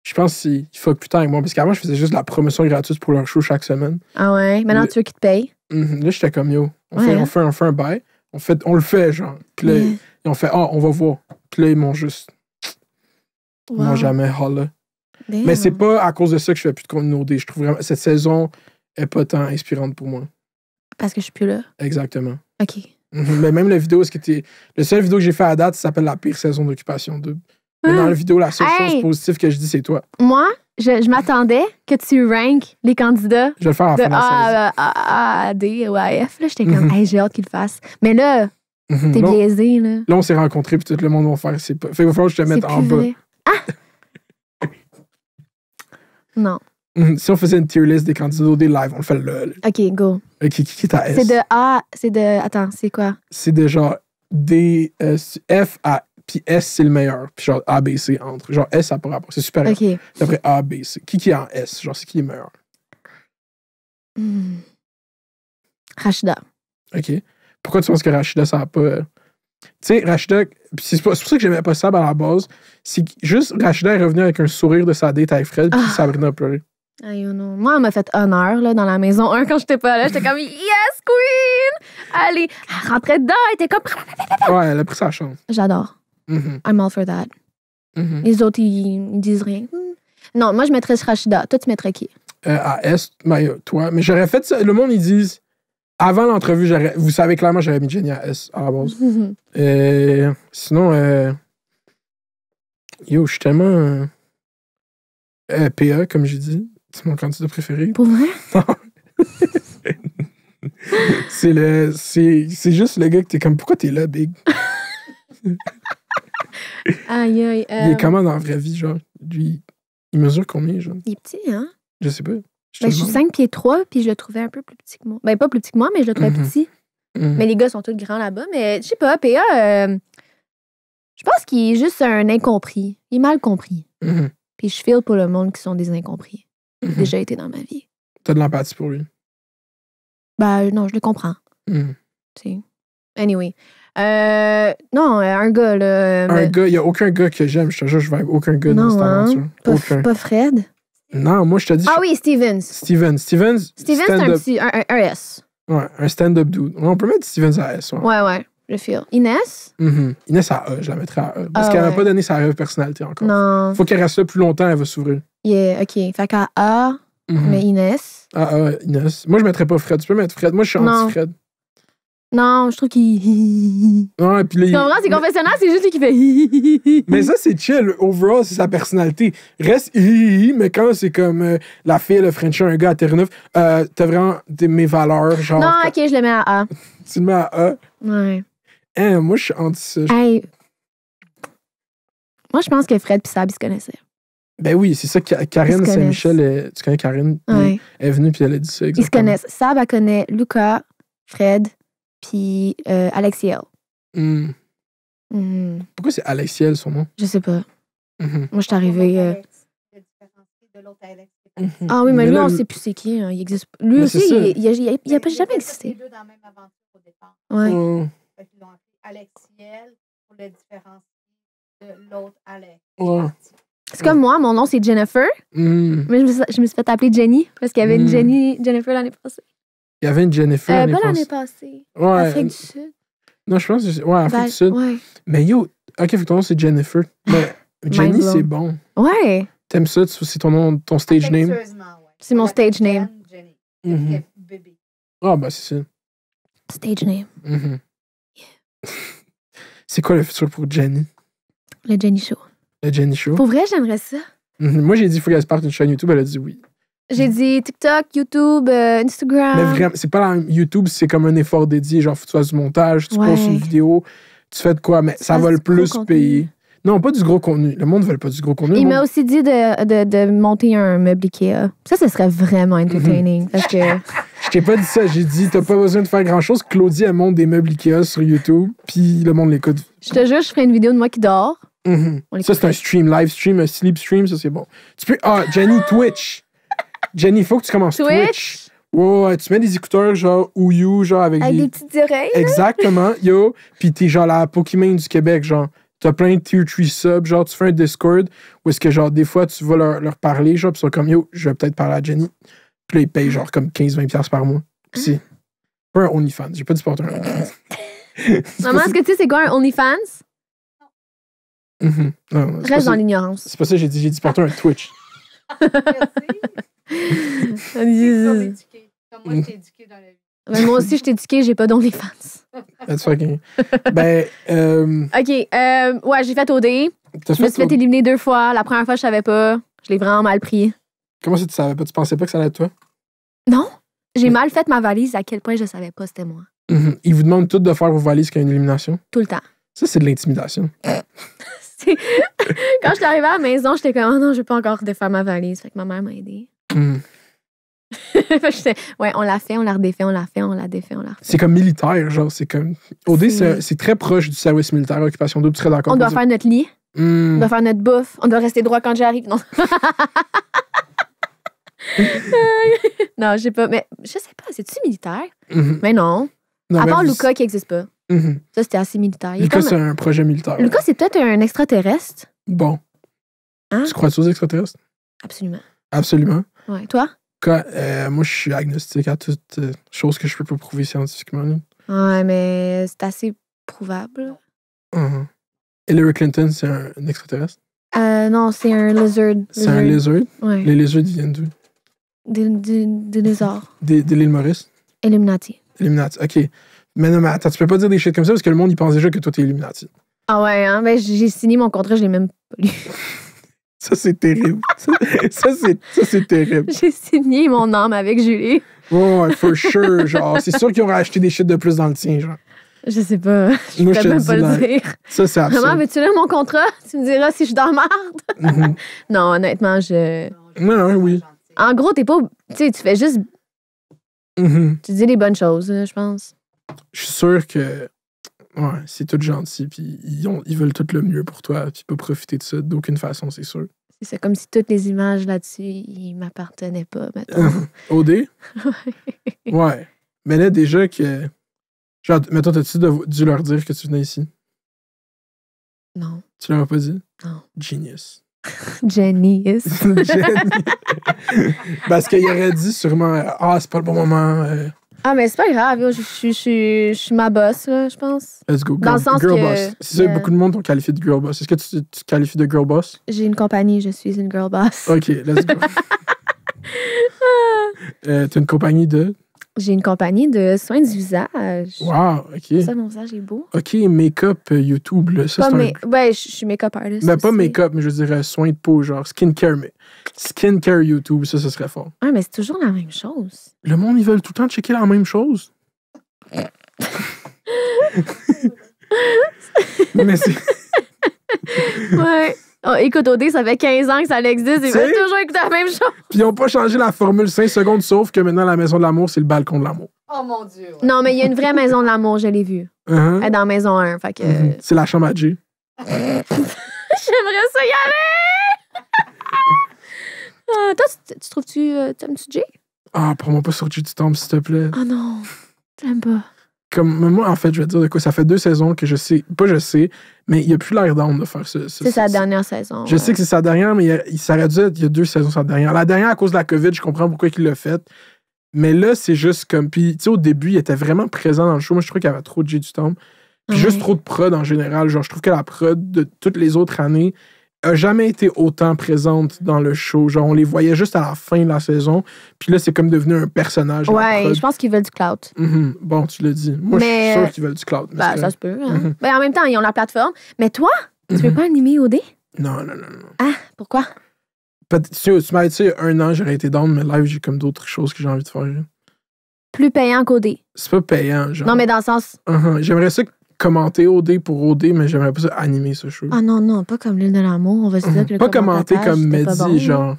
je pense qu'il faut plus tard avec moi. Parce qu'avant, je faisais juste de la promotion gratuite pour leur show chaque semaine. Ah ouais? Maintenant, tu veux qu'ils te payent? Là, j'étais comme yo. On Ouais, fait un bail. On le fait, genre. Puis là, Yeah. on fait on va voir. Puis là, ils m'ont juste. Ils m'ont Wow. jamais holla. Damn. Mais c'est pas à cause de ça que je fais plus de contenu OD. Je trouve vraiment cette saison est pas tant inspirante pour moi. Parce que je suis plus là. Exactement. OK. Mais même la vidéo, le seul vidéo que j'ai fait à date, ça s'appelle La pire saison d'Occupation 2. Mais dans la vidéo, la seule Hey! chose positive que je dis, c'est toi. Moi, je m'attendais que tu ranks les candidats Je vais le faire à la de fin de la saison. A à D ou à F. Là, j'étais comme, hey, j'ai hâte qu'ils le fassent. Mais là, Mhm. t'es Là, biaisé, là. là, on s'est rencontrés, puis tout le monde va faire. Fait qu'il va falloir que je te C'est mette en plus bas. vrai. Ah! Non. Si on faisait une tier list des candidats OD live, on le fait là. OK, go. Qui est à S? C'est de A, c'est de... Attends, c'est quoi? C'est de genre D, F à. Puis S, c'est le meilleur. Puis genre A, B, C entre. Genre S, ça n'a pas rapport. C'est super. OK. Puis après A, B, C. Qui est en S? Genre, c'est qui est meilleur? Rachida. OK. Pourquoi tu penses que Rachida, ça n'a pas. Tu sais, Rachida, c'est pour ça que j'aimais pas Sab à la base. C'est que juste Rachida est revenue avec un sourire de sa date avec Fred, puis Sabrina a pleuré. Aïe, oh non. Moi, elle m'a fait honneur là, dans la maison 1 quand j'étais pas là. J'étais comme, yes, queen! Allez, elle rentrait dedans, elle était comme. Ouais, elle a pris sa chance. J'adore. Mhm. I'm all for that. Mhm. Les autres, ils disent rien. Non, moi, je mettrais Rachida. Toi, tu mettrais qui? À S, ben, toi. Mais j'aurais fait ça. Le monde, ils disent. Avant l'entrevue, vous savez clairement, j'aurais mis Jenny à S à la base. Sinon, yo, je suis tellement. PA, comme j'ai dit. C'est mon candidat préféré. Pour vrai? C'est juste le gars que t'es comme, pourquoi t'es là, Big? Aïe, aïe. Il est comment dans la vraie vie, genre? Lui, il mesure combien, genre? Il est petit, hein? Je sais pas. Je suis 5 pieds 3, puis je le trouvais un peu plus petit que moi. Ben, pas plus petit que moi, mais je le trouvais Mhm. petit. Mhm. Mais les gars sont tous grands là-bas. Mais je sais pas, PA, je pense qu'il est juste un incompris. Il est mal compris. Mhm. Puis je feel pour le monde qui sont des incompris. J'ai Mhm. déjà été dans ma vie. T'as de l'empathie pour lui. Ben, non, je le comprends. Mhm. Tu sais. Anyway. Non, un gars, là. Un gars, il n'y a aucun gars que j'aime. Je te jure, je vais avec aucun gars dans Non, cette hein? aventure. Aucun. Pas Fred. Non, moi, je te dis. Ah oui, Stevens. Stevens, Stevens, c'est un stand-up. petit. Un S. Ouais, un stand-up dude. On peut mettre Stevens à S. Ouais. Ouais, je feel. Inès? Mhm. Inès à A, je la mettrais à A. Parce Ah, qu'elle n'a ouais. pas donné sa rêve personnalité encore. Non. Faut qu'elle reste là plus longtemps, elle va s'ouvrir. Yeah, OK. Fait qu'à A, Mhm. mais Inès. Ah, Inès. Moi, je mettrais pas Fred. Tu peux mettre Fred. Moi, je suis Non. anti-Fred. Non, je trouve qu'il. Ouais, puis là, Tu comprends? C'est confessionnal, c'est juste lui qui fait. Mais ça, c'est chill. Overall, c'est sa personnalité. Reste mais quand c'est comme la fille, le French, un gars à Terre-Neuve, t'as vraiment mes valeurs, genre. Non, OK, je le mets à A. Tu le mets à A. Ouais. Hein, moi, je suis anti ça. Hey. Moi, je pense que Fred et Sab, ils se connaissaient. Ben oui, c'est ça. Karine Ils se Saint-Michel, tu connais Karine? Ouais. Elle est venue puis elle a dit ça. Ils se Exactement. connaissent. Sab, elle connaît Luca, Fred, puis Alexiel. Pourquoi c'est Alexiel, son nom? Je sais pas. Moi, je suis arrivée... Le différencier de l'autre Alex. Ah oui, mais lui, là, on sait plus c'est qui. Hein. Il existe. Lui Mais aussi, c'est ça. il a pas jamais existé. Les deux dans la même aventure au départ. Ouais. Fait qu'ils l'ont appelé Alexiel pour le différencier de l'autre Alex. Ouais. C'est comme moi, mon nom, c'est Jennifer. Mais je me suis fait appeler Jenny parce qu'il y avait une Jennifer l'année passée. Il y avait une Jennifer Pas l'année l'année passée. passée. Ouais. Afrique du Sud. Non, je pense que Afrique du Sud. Ouais. Mais yo, OK, fait que ton nom, c'est Jennifer. Mais Jenny, blown. c'est bon. Ouais. T'aimes ça? C'est ton stage name? Affectueusement, ouais. C'est mon stage name. Jenny. Mhm. Bébé. Ah, ben, c'est ça. Stage name. Mhm. C'est quoi le futur pour Jenny? Le Jenny Show. Le Jenny Show? Pour vrai, j'aimerais ça. Moi, j'ai dit, il faut qu'elle se parte une chaîne YouTube. Elle a dit oui. J'ai dit TikTok, YouTube, Instagram. Mais vraiment, c'est pas la même. YouTube, c'est comme un effort dédié. Genre, faut que tu fasses du montage, tu postes une vidéo, tu fais de quoi, mais ça va le plus payer. Non, pas du gros contenu. Le monde ne veut pas du gros contenu. Il m'a aussi dit de monter un meuble Ikea. Ça serait vraiment entertaining. Parce que... Je t'ai pas dit ça. J'ai dit, t'as pas besoin de faire grand-chose. Claudie, elle monte des meubles Ikea sur YouTube, puis le monde l'écoute. Je te jure, je ferai une vidéo de moi qui dort. Ça, c'est un stream, live stream, un sleep stream, ça, c'est bon. Tu peux... Ah, Jenny, Twitch. Jenny, il faut que tu commences Twitch. Ouais, tu mets des écouteurs genre Ouyu, genre avec des petites oreilles. Exactement, yo. Puis t'es genre la Pokémon du Québec, genre. T'as plein de tier 3 subs, genre tu fais un Discord où est-ce que genre des fois tu vas leur parler, genre, pis ils sont comme yo, je vais peut-être parler à Jenny. Puis là, ils payent genre comme 15-20$ par mois. Pis c'est pas un OnlyFans, j'ai pas dit porter un OnlyFans. Maman, est-ce que tu sais c'est quoi un OnlyFans? Non, reste dans l'ignorance. C'est pas ça, j'ai dit porter un Twitch. Comme moi, je t'ai éduqué dans la vie. Ben, moi aussi, je t'ai éduqué, j'ai pas d'OnlyFans. That's fucking. Ben, OK. Ouais, j'ai fait OD. Je me suis fait éliminer 2 fois. La première fois, je savais pas. Je l'ai vraiment mal pris. Comment ça, tu savais pas? Tu pensais pas que ça allait être toi? Non. J'ai mal fait ma valise à quel point je savais pas c'était moi. Ils vous demandent tous de faire vos valises qu'il y a une élimination? Tout le temps. Ça, c'est de l'intimidation. Quand je suis arrivée à la maison, j'étais comme, oh non, je vais pas encore défaire ma valise. Fait que ma mère m'a aidée. Ouais, on l'a fait, on l'a redéfait, on l'a fait, on l'a défait, on l'a refait. C'est comme militaire, genre, c'est comme... OD, c'est très proche du service militaire, occupation double, tu serais d'accord? On doit faire notre lit, on doit faire notre bouffe, on doit rester droit quand j'arrive. Non. Non, je sais pas, mais je sais pas, c'est-tu militaire? Mais non. À part Luca qui n'existe pas. Ça, c'était assez militaire. Luca, c'est un projet militaire. Luca, c'est peut-être un extraterrestre. Bon. Hein? Tu crois-tu aux extraterrestres? Absolument. Absolument. Ouais. Toi? Moi, je suis agnostique à toute chose que je peux pas prouver scientifiquement. Là. Ouais, mais c'est assez prouvable. Hillary Clinton, c'est un extraterrestre? Non, c'est un lizard. C'est un lizard? Ouais. Les lizards, ils viennent d'où? Des lézards. De l'île Maurice? Illuminati. Illuminati, OK. Mais non, mais attends, tu peux pas dire des shit comme ça parce que le monde, il pense déjà que toi, t'es Illuminati. Ah ouais, hein? Ben, j'ai signé mon contrat, je l'ai même pas lu. Ça, c'est terrible. ça, c'est terrible. J'ai signé mon âme avec Julie. Ouais, for sure. Genre, c'est sûr qu'ils auraient acheté des shit de plus dans le tien, genre. Je sais pas. Je Moi, peux même pas le dire. Ça, c'est absurde. Maman, veux-tu lire mon contrat? Tu me diras si je suis dans la merde. Non, honnêtement, Non, oui. En gros, t'es pas... Tu sais, tu fais juste... Tu dis les bonnes choses, je pense. Je suis sûr que... Ouais, c'est tout gentil, puis ils veulent tout le mieux pour toi, puis pas profiter de ça d'aucune façon, c'est sûr. C'est comme si toutes les images là-dessus, ils m'appartenaient pas, mettons. OD? Ouais. Mais là, déjà que... Genre, mettons, t'as-tu dû leur dire que tu venais ici? Non. Tu leur as pas dit? Non. Genius. Genius. Parce qu'il aurait dit sûrement, c'est pas le bon moment. Ah, mais c'est pas grave, yo, je suis ma boss, là, je pense. Let's go. Dans le sens girl que... boss. C'est ça, beaucoup de monde t'ont qualifié de girl boss. Est-ce que tu te qualifies de girl boss? J'ai une compagnie, je suis une girl boss. OK, let's go. T'as une compagnie de? J'ai une compagnie de soins du visage. Wow, OK. Ça, mon visage est beau. OK, make-up YouTube, là. Ça, Ouais, je suis make-up artist. Mais pas make-up, mais je dirais soins de peau, genre skincare. Mais skincare YouTube, ça serait fort. Ouais, mais c'est toujours la même chose. Le monde, ils veulent tout le temps checker la même chose. Mais c'est... Ouais. Oh, écoute, OD, ça fait 15 ans que ça existe. Ils veulent toujours écouter la même chose. Puis ils n'ont pas changé la formule 5 secondes, sauf que maintenant, la maison de l'amour, c'est le balcon de l'amour. Oh mon Dieu. Ouais. Non, mais il y a une vraie maison de l'amour, je l'ai vue. Elle est dans maison 1. Fait que... C'est la chambre à Jay. J'aimerais ça y aller! Toi, tu trouves-tu... T'aimes-tu Jay? Ah, prends-moi pas sur Jay du Temple, s'il te plaît. Oh non, t'aimes pas. Comme moi, en fait, je vais te dire de quoi. Ça fait 2 saisons que je sais, pas je sais, mais il a plus l'air d'âme de faire ça. C'est sa dernière saison. Je sais que c'est sa dernière, mais ça aurait dû être il y a 2 saisons, sa dernière. La dernière, à cause de la COVID, je comprends pourquoi il l'a fait. Mais là, c'est juste comme. Puis, tu sais, au début, il était vraiment présent dans le show. Moi, je trouvais qu'il y avait trop de Jay du Temple. Puis juste trop de prod en général. Genre, je trouve que la prod de toutes les autres années a jamais été autant présente dans le show. Genre, on les voyait juste à la fin de la saison. Puis là, c'est comme devenu un personnage. Ouais, je pense qu'ils veulent du clout. Bon, tu l'as dit. Moi, je suis sûr qu'ils veulent du clout. Ben, ça se peut. Hein. Ben, en même temps, ils ont la plateforme. Mais toi, tu veux pas animer OD? Non. Ah, pourquoi? Tu m'avais dit, il y a 1 an, j'aurais été down, mais live, j'ai comme d'autres choses que j'ai envie de faire. Plus payant qu'OD. C'est pas payant, genre. Non, mais dans le sens... J'aimerais ça commenter OD pour OD, mais j'aimerais pas ça animer ce show. Ah non, pas comme l'île de l'amour. On va se dire que le pas commenter comme Mehdi, bon, genre.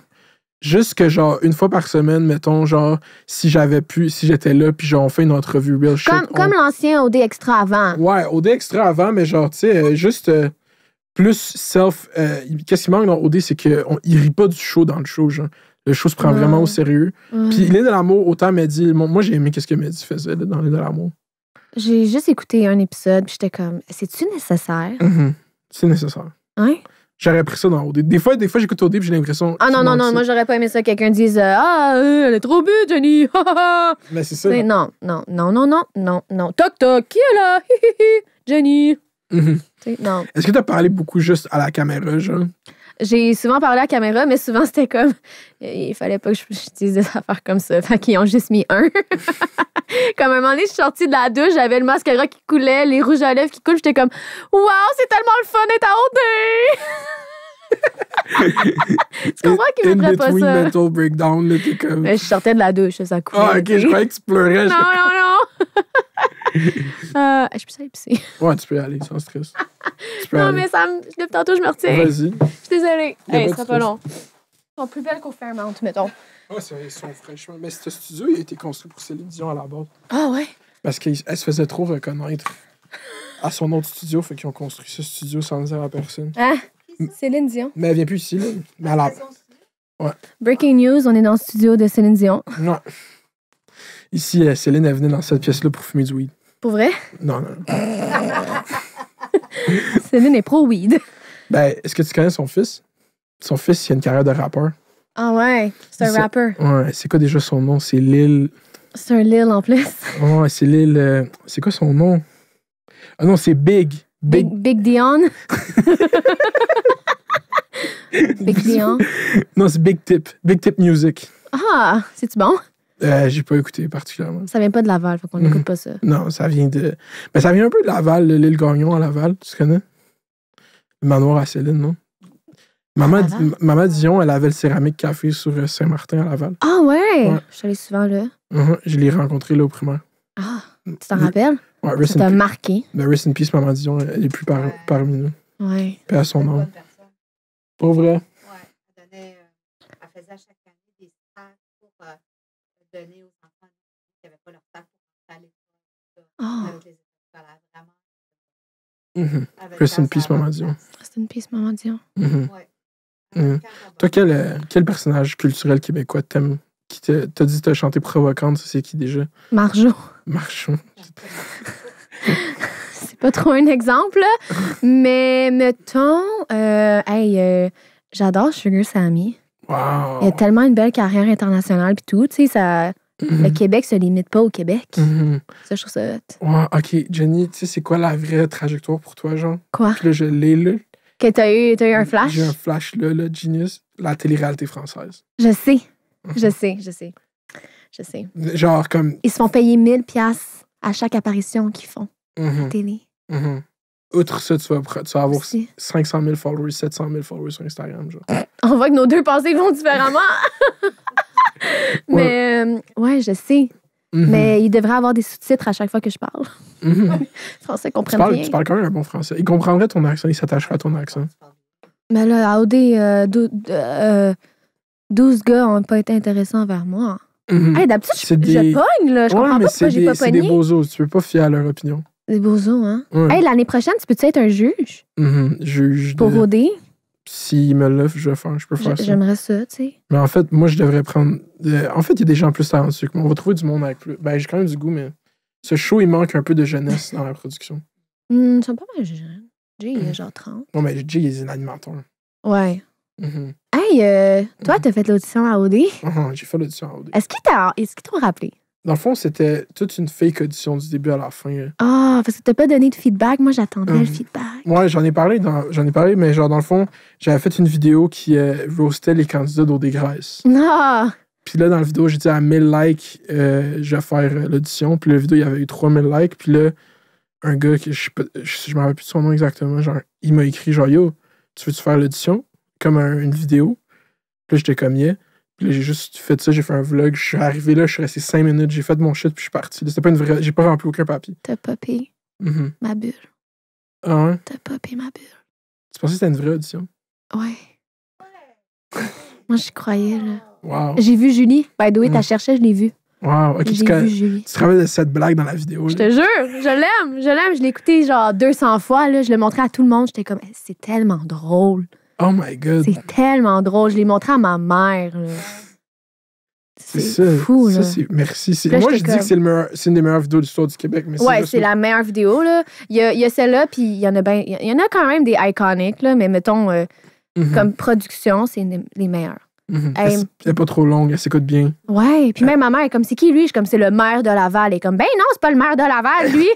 Juste que, genre, 1 fois par semaine, mettons, genre, si j'étais là, puis genre, on fait une entrevue real shit. Comme l'ancien OD Extra avant. Ouais, OD Extra avant, mais genre, tu sais, juste plus self... Qu'est-ce qui manque dans OD, c'est qu'il rit pas du show dans le show, genre. Le show se prend vraiment au sérieux. Puis l'île de l'amour, autant Mehdi... Moi, j'ai aimé qu'est-ce que Mehdi faisait là, dans l'île de l'amour. J'ai juste écouté un épisode, puis j'étais comme, c'est-tu nécessaire? C'est nécessaire. Hein? J'aurais pris ça dans OD. Des fois j'écoute OD, puis j'ai l'impression... Ah non, moi, j'aurais pas aimé ça. Quelqu'un dise, elle est trop belle, Jenny. Mais c'est ça. Non. Toc, toc, qui est là? Jenny. Non. Est-ce que t'as parlé beaucoup juste à la caméra, genre? J'ai souvent parlé à la caméra, mais souvent, c'était comme... Il fallait pas que je dise des affaires comme ça. Fait qu'ils ont juste mis un. Comme un moment donné, je suis sortie de la douche, j'avais le mascara qui coulait, les rouges à lèvres qui coulent. J'étais comme, waouh, c'est tellement le fun d'être à OD! Tu comprends qu'ils ne feraient pas ça? Mental breakdown, là, t'es comme... Je sortais de la douche, ça coulait. Ah, ok, je croyais que tu pleurais. Non. Je peux aller pisser. Ouais, tu peux y aller, sans stress. Mais depuis tantôt, je me retiens. Vas-y. Je suis désolée. Ça sera pas long. Ils sont plus belles qu'au Fairmount, mettons. Ouais, ils sont fraîchement. Mais ce studio, il a été construit pour Céline Dion à la base. Ah ouais? Parce qu'elle se faisait trop reconnaître à son autre studio, fait qu'ils ont construit ce studio sans le dire à personne. Ah, Céline Dion. Mais elle vient plus ici, là. Mais elle a... Ouais. Breaking news, on est dans le studio de Céline Dion. Non. Ici, Céline, elle venait dans cette pièce-là pour fumer du weed. Pour vrai? Non. Céline est pro-weed. Ben, est-ce que tu connais son fils? Son fils, il a une carrière de rappeur. Ah ouais, c'est un rappeur. Ouais, c'est quoi déjà son nom? C'est Lil... C'est un Lil en plus. Ouais, c'est Lil... C'est quoi son nom? Ah non, c'est Big. Big Dion. Big Dion. Non, c'est Big Tip. Big Tip Music. Ah, c'est-tu bon? J'ai pas écouté particulièrement. Ça vient pas de Laval, faut qu'on n'écoute pas ça. Non, ça vient de... Ben, ça vient un peu de Laval, l'île Gagnon à Laval, tu connais? Le manoir à Céline, non? Maman Dion, elle avait le céramique café sur Saint-Martin à Laval. Ah ouais? Je suis allée souvent là. Je l'ai rencontré là au primaire. Ah, tu t'en rappelles? Ouais, ça t'a marqué. Ben, rest in peace, Maman Dion, elle est plus parmi nous. Ouais. Paix à son nom. Pour vrai? Ouais, elle faisait à chaque année des sacs pour donner aux enfants qui n'avaient pas leur sac pour rentrer à l'école. Avec les écoles scolaires, vraiment. Rest in peace, Maman Dion. Rest in peace, Maman Dion. Ouais. Toi, quel personnage culturel québécois t'aimes? Qui t'as dit que t'as chanté Provocante, ça, c'est qui déjà? Marjo. C'est pas trop un exemple, là. Mais mettons, j'adore Sugar Sammy. Wow. Il a tellement une belle carrière internationale puis tout, tu sais, ça... Le Québec se limite pas au Québec. Ça, je trouve ça hot. Ouais, OK, Jenny, tu sais, c'est quoi la vraie trajectoire pour toi, genre? Quoi? Puis là, je l'ai, là. Que t'as eu un flash? J'ai un flash, là, Genius. La télé-réalité française. Je sais. Je sais. Genre, comme... Ils se font payer 1000$ à chaque apparition qu'ils font à télé. Outre ça, tu vas avoir Aussi. 500 000 followers, 700 000 followers sur Instagram, genre. On voit que nos deux pensées vont différemment. Mais, ouais, je sais. Mais il devrait avoir des sous-titres à chaque fois que je parle. Français comprennent bien. Tu parles quand même un bon français. Il comprendrait ton accent, il s'attacherait à ton accent. Mais là, à OD, 12 gars n'ont pas été intéressants envers moi. Hey, d'habitude, je pogne, là. Je comprends pas pourquoi j'ai pas pogné. C'est des bozos, tu peux pas fier à leur opinion. Des bozos, hein? Ouais. Hey, l'année prochaine, tu peux-tu être un juge? Juge pour OD? s'il me l'offre, je peux faire ça. J'aimerais ça, tu sais. Mais en fait, moi, je devrais prendre... En fait, il y a des gens plus talentueux que moi. On va trouver du monde avec plus... Ben, j'ai quand même du goût, mais ce show, il manque un peu de jeunesse dans la production. Ils sont pas mal jeunes. Jay, il a genre 30. Non, mais Jay, il est un animateur. Ouais. Mhm. Hey, toi, t'as fait l'audition à OD? J'ai fait l'audition à OD. Est-ce qu'ils t'ont rappelé? Dans le fond, c'était toute une fake audition du début à la fin. Ah, parce que t'as pas donné de feedback. Moi, j'attendais le feedback. Ouais, j'en ai parlé, mais genre, dans le fond, j'avais fait une vidéo qui roastait les candidats d'OD Grèce. Non! Puis là, dans la vidéo, j'ai dit à 1000 likes, je vais faire l'audition. Puis la vidéo, il y avait eu 3000 likes. Puis là, un gars, je me rappelle plus de son nom exactement, genre, il m'a écrit, genre, yo, tu veux-tu faire l'audition? Comme une vidéo. Puis là, j'étais comme, yeah. Puis là, j'ai juste fait ça, j'ai fait un vlog. Je suis arrivé là, je suis resté 5 minutes, j'ai fait mon shit, puis je suis parti. C'était pas une vraie. J'ai pas rempli aucun papier. T'as popé ma bulle. Ah ouais? T'as popé ma bulle. Tu pensais que c'était une vraie audition? Ouais. Moi, j'y croyais, là. Wow. J'ai vu Julie. By the way, t'as cherché, je l'ai vue. Wow, ok, J'ai vu Julie. tu te rappelles de cette blague dans la vidéo? Je te jure, je l'aime. Je l'ai écouté genre 200 fois. Là. Je l'ai montré à tout le monde. J'étais comme, c'est tellement drôle. Oh my God. C'est tellement drôle. Je l'ai montré à ma mère. Là. C'est fou, là. Merci. Là, moi, je dis que c'est une des meilleures vidéos de l'histoire du Québec. Mais ouais, c'est la meilleure vidéo. Là. Il y a celle-là, puis il y en a quand même des iconiques, là, mais mettons, comme production, c'est les meilleures. Elle n'est pas trop longue, elle s'écoute bien. Ouais, puis même ma mère est comme, c'est qui lui? Je suis comme, c'est le maire de Laval. Elle est comme, ben non, c'est pas le maire de Laval, lui.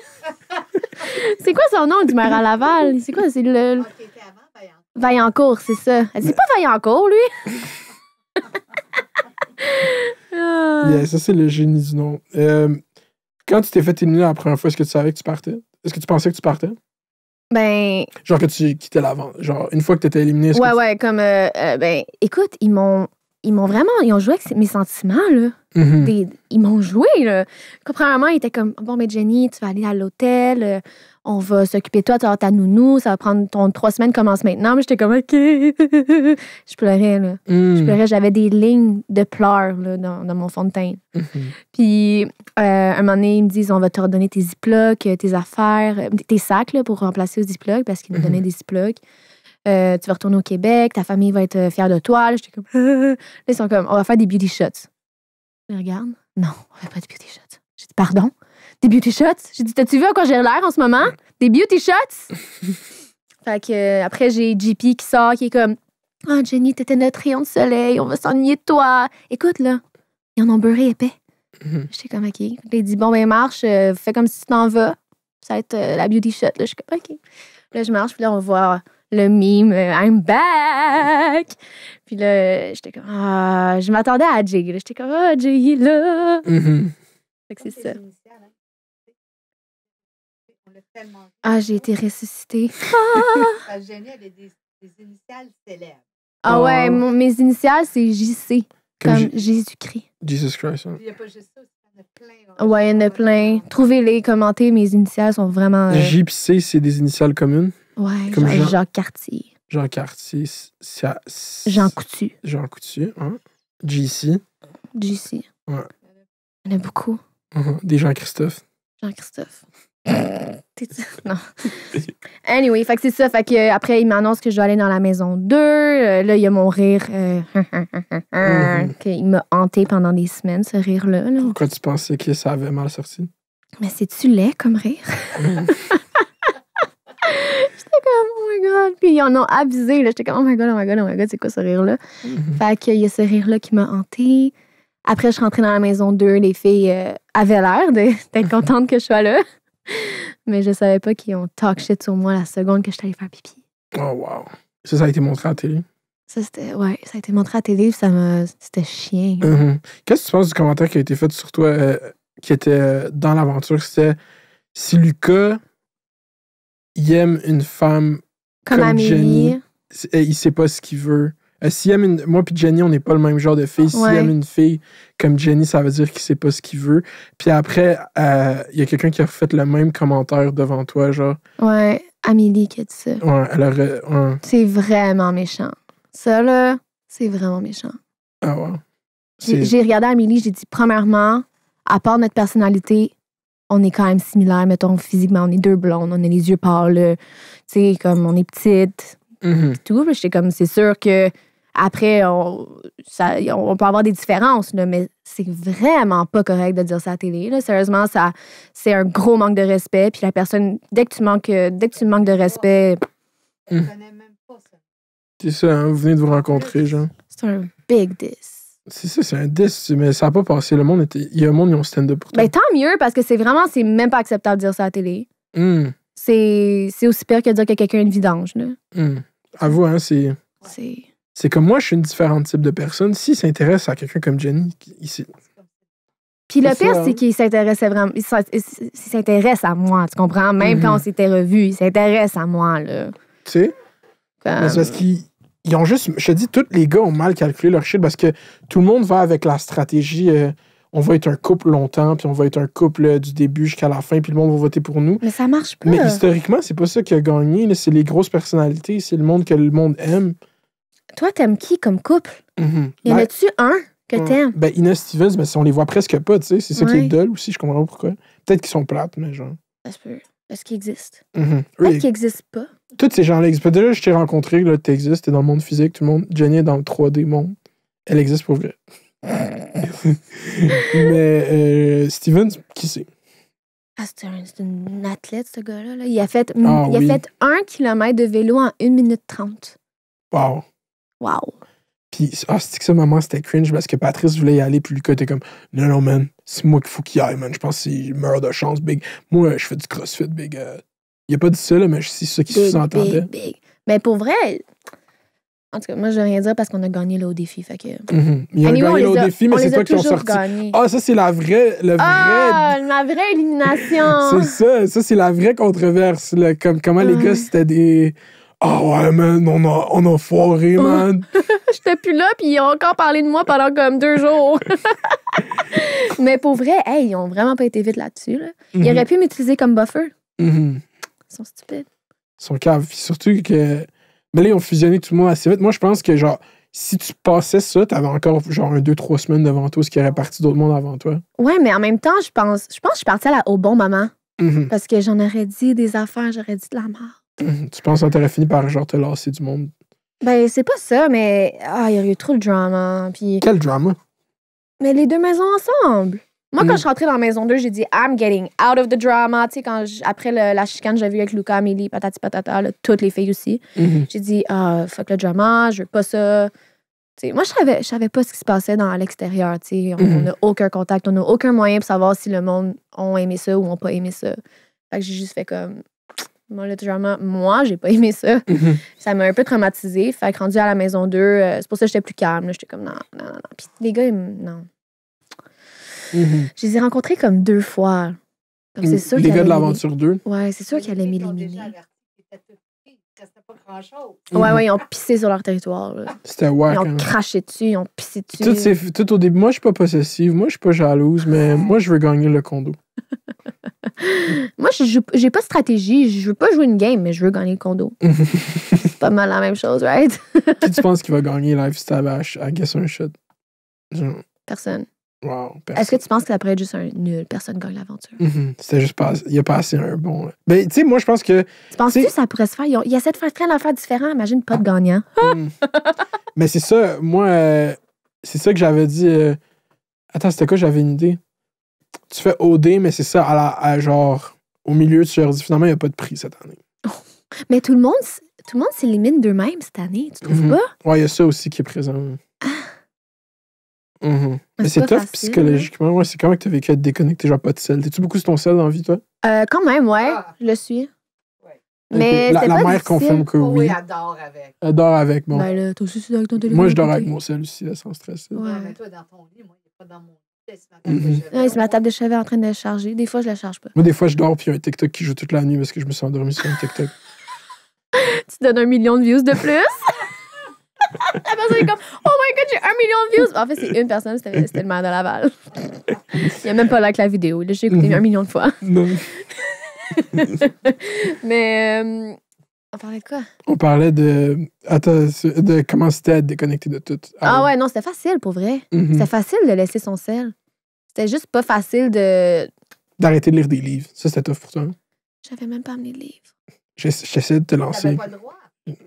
C'est quoi son nom du maire à Laval? C'est quoi? C'est le. Vaillancourt, c'est ça. Elle dit, c'est pas Vaillancourt, lui. Yeah, ça, c'est le génie du nom. Quand tu t'es fait éliminer la première fois, est-ce que tu savais que tu partais? Est-ce que tu pensais que tu partais? Ben. Genre que tu quittais la vente. Genre, une fois que tu étais éliminé. Ouais, comme. Ben, écoute, ils m'ont vraiment. Ils ont joué avec mes sentiments, là. Ils m'ont joué, là. Premièrement, ils étaient comme, bon, mais Jenny, tu vas aller à l'hôtel. On va s'occuper de toi, tu vas avoir ta nounou. Ça va prendre 3 semaines, commence maintenant. Mais j'étais comme, OK. Je pleurais, là. Je pleurais. J'avais des lignes de pleurs, là, dans mon fond de teint. Puis, un moment donné, ils me disent, on va te redonner tes ziplocs, tes affaires, tes sacs, là, pour remplacer aux ziplocs, parce qu'ils nous donnaient des ziplocs. Tu vas retourner au Québec, ta famille va être fière de toi. Là, j'étais comme, là, ils sont comme, on va faire des beauty shots. Je les regarde. Non, on fait pas de beauty shots. J'ai dit, pardon? Des beauty shots? J'ai dit, t'as-tu vu à quoi j'ai l'air en ce moment? Des beauty shots? Fait que, après, j'ai JP qui sort, qui est comme, oh, Jenny, t'étais notre rayon de soleil, on va s'ennuyer de toi. Écoute, là, ils en ont beurré épais. J'étais comme, OK. Il dit, bon, ben, marche, fais comme si tu t'en vas. Ça va être la beauty shot. Là, je suis comme, OK. Là, je marche, puis là, on voit le meme, I'm back. Puis là, j'étais comme, je m'attendais à Jay. J'étais comme, Jay, il est là. Fait que c'est ça. J'ai été ressuscitée. Jenny avait des initiales célèbres. Ah ouais, mes initiales, c'est JC. Comme Jésus-Christ. Jesus Christ. Il n'y a pas juste ça, il y en a plein. Ouais, il y en a plein. Trouvez-les, commentez. Mes initiales sont vraiment. J et C, c'est des initiales communes. Ouais, comme Jacques Cartier. Jean Cartier. Jean Coutu. Jean Coutu, hein? JC. JC. Ouais. Il y en a beaucoup. Des Jean-Christophe. Jean-Christophe. Non. Anyway, fait que c'est ça. Fait que après, il m'annonce que je dois aller dans la maison 2. Là, il y a mon rire. Il m'a hanté pendant des semaines, ce rire-là. Là. Pourquoi tu pensais que ça avait mal sorti? Mais c'est-tu laid comme rire? J'étais comme, oh my God. Puis ils en ont abusé. J'étais comme, oh my God, c'est quoi ce rire-là? Fait qu'il y a ce rire-là qui m'a hanté. Après, je suis rentrée dans la maison 2. Les filles avaient l'air d'être contentes que je sois là. Mais je savais pas qu'ils ont talk shit sur moi la seconde que je suis allée faire pipi. Oh, wow. Ça a été montré à la télé? Ça a été montré à la télé. C'était chiant. Qu'est-ce que tu penses du commentaire qui a été fait sur toi, qui était dans l'aventure? C'était, si Lucas, il aime une femme comme Amélie. Jenny, il sait pas ce qu'il veut. Moi puis Jenny, on n'est pas le même genre de fille. S'il aime une fille comme Jenny, ça veut dire qu'il sait pas ce qu'il veut. Puis après, il y a quelqu'un qui a fait le même commentaire devant toi, genre. Ouais, Amélie qui a dit ça. Ouais, elle aurait... C'est vraiment méchant. Ça, là, c'est vraiment méchant. Ah ouais. J'ai regardé Amélie, j'ai dit, premièrement, à part notre personnalité, on est quand même similaires, mettons, physiquement. On est 2 blondes, on a les yeux pâles, tu sais, comme on est petites. C'est tout. Puis j'étais comme, c'est sûr que après, on peut avoir des différences, là, mais c'est vraiment pas correct de dire ça à la télé. Là. Sérieusement, c'est un gros manque de respect. Puis la personne, dès que tu manques de respect... Je connais même pas ça. C'est ça, hein, vous venez de vous rencontrer, genre. C'est un big diss. C'est ça, c'est un diss, mais ça n'a pas passé. Il y a un monde qui ont stand-up pour toi. Ben, tant mieux, parce que c'est même pas acceptable de dire ça à la télé. C'est aussi pire que de dire que quelqu'un est une vidange. Là. Avoue, hein, c'est... C'est comme moi, je suis une différente type de personne. S'il s'intéresse à quelqu'un comme Jenny, Puis le pire, ça, c'est qu'il s'intéressait vraiment. Il s'intéresse à moi, tu comprends? Même quand on s'était revus, il s'intéresse à moi, là. Tu sais? Mais c'est parce qu'ils ont juste... Je te dis, tous les gars ont mal calculé leur shit parce que tout le monde va avec la stratégie... on va être un couple longtemps, puis on va être un couple du début jusqu'à la fin, puis le monde va voter pour nous. Mais ça marche pas. Mais historiquement, c'est pas ça qui a gagné. Là. C'est les grosses personnalités, c'est le monde que le monde aime. Toi, t'aimes qui comme couple? Y en a-tu un que t'aimes? Ben, Inès Stevens, ben, on les voit presque pas, tu sais. C'est ça qui est dole aussi, je comprends pas pourquoi. Peut-être qu'ils sont plates, mais genre... Ça se peut. Est-ce qu'ils existent? Oui. Peut-être qu'ils n'existent pas. Tous ces gens-là existent. Déjà, je t'ai rencontré, là, t'existes, t'es dans le monde physique, tout le monde. Jenny est dans le 3D monde. Elle existe pour vrai. Mais Stevens, qui c'est? Ah, c'est une athlète, ce gars-là. Là. Il a fait 1 kilomètre de vélo en 1 minute 30. Wow. Puis, c'est que ça, maman, c'était cringe parce que Patrice voulait y aller, puis Lucas était comme, non, man, c'est moi qu'il faut qu'il y aille, man. Je pense que c'est meurt de chance, big. Moi, je fais du crossfit, big. Il a pas dit ça, là, mais c'est ça qui sous-entendait. Big. Mais pour vrai, en tout cas, moi, je vais rien dire parce qu'on a gagné là au défi. Fait que... Il a gagné là au défi, mais c'est toi qui ont sorti. Gagnés. Ah, ça, c'est la vraie. Ma vraie élimination. C'est ça, c'est la vraie controverse. Là, comme comment les gars, c'était des. Ah ouais, man, on a foiré, man. J'étais plus là, puis ils ont encore parlé de moi pendant comme 2 jours. Mais pour vrai, ils ont vraiment pas été vite là-dessus. Là. Ils auraient pu m'utiliser comme buffer. Ils sont stupides. Ils sont caves. Surtout que. Mais là, ils ont fusionné tout le monde assez vite. Moi, je pense que, genre, si tu passais ça, t'avais encore, genre, 2-3 semaines devant toi, ce qui aurait parti d'autres mondes avant toi. Ouais, mais en même temps, je pense que je suis partie au bon moment. Parce que j'en aurais dit des affaires, j'aurais dit de la merde. Tu penses que t'aurais fini par, genre, te lasser du monde? Ben, c'est pas ça, mais il y a eu trop de drama. Puis... Quel drama? Mais les 2 maisons ensemble. Moi, quand je suis rentrée dans la maison 2, j'ai dit « I'm getting out of the drama ». Tu sais, après la chicane que j'avais eue avec Lucas, Amélie, patati patata, là, toutes les filles aussi, j'ai dit « fuck le drama, je veux pas ça ». Moi, je savais pas ce qui se passait dans l'extérieur. On n'a aucun contact, on n'a aucun moyen pour savoir si le monde a aimé ça ou n'a pas aimé ça. Fait que j'ai juste fait comme... Moi, le drama, j'ai pas aimé ça. Ça m'a un peu traumatisée. Fait que rendu à la maison 2, c'est pour ça que j'étais plus calme. J'étais comme non. Puis les gars, non. Je les ai rencontrés comme 2 fois. Comme c'est sûr les gars de l'aventure 2? Ouais, c'est sûr qu'ils allaient m'éliminer. Ouais, ils ont pissé sur leur territoire. Là. C'était wack. Ils ont craché dessus, ils ont pissé dessus. Tout au début, moi, je suis pas possessive, moi, je suis pas jalouse, mais moi, je veux gagner le condo. Moi, j'ai pas de stratégie. Je veux pas jouer une game, mais je veux gagner le condo. C'est pas mal la même chose, right? Qui tu penses qui va gagner Lifestyle à Guess un Shot? Personne. Wow, personne. Est-ce que tu penses que ça pourrait être juste un nul? Personne gagne l'aventure. C'était juste pas... Il y a pas assez un bon... Ben, tu sais, moi, je pense que... Tu penses que ça pourrait se faire? Ils essaient de faire plein d'affaires différentes. Imagine pas de gagnant. Mais c'est ça, moi... c'est ça que j'avais dit... Attends, c'était quoi? J'avais une idée. Tu fais OD, mais c'est ça, à genre... Au milieu, tu leur dis, finalement, il n'y a pas de prix cette année. Mais tout le monde s'élimine d'eux-mêmes cette année, tu trouves pas? Ouais, il y a ça aussi qui est présent. Mais c'est tough facile, psychologiquement. Ouais, c'est comment que tu as vécu à être déconnecté, genre pas de sel? T'es-tu beaucoup sur ton sel dans la vie, toi? Quand même, ouais. Je le suis. Ouais. Mais la pas mère confirme que oui. Oui, elle dort avec. Elle dort avec, bon. Ben là, toi aussi, tu dors avec ton téléphone. Moi, je dors avec mon sel aussi, là, sans stress. Ouais. Mais toi, dans ton lit, moi, il n'est pas dans mon lit. C'est ma table de chevet en train de charger. Des fois, je la charge pas. Moi, des fois, je dors, puis il y a un TikTok qui joue toute la nuit parce que je me suis endormi sur un TikTok. Tu donnes 1 million de views de plus? La personne est comme « Oh my God, j'ai 1 million de views! » En fait, c'est une personne, c'était le maire de Laval. Il n'y a même pas like la vidéo. Là, j'ai écouté 1 million de fois. Non. Mais on parlait de quoi? On parlait de... Attends, de comment c'était à être déconnecté de tout. Ouais, non, c'était facile pour vrai. C'était facile de laisser son sel. C'était juste pas facile de... D'arrêter de lire des livres. Ça, c'était tough pour toi. J'avais même pas amené de livres. J'essaie de te lancer. pas le droit.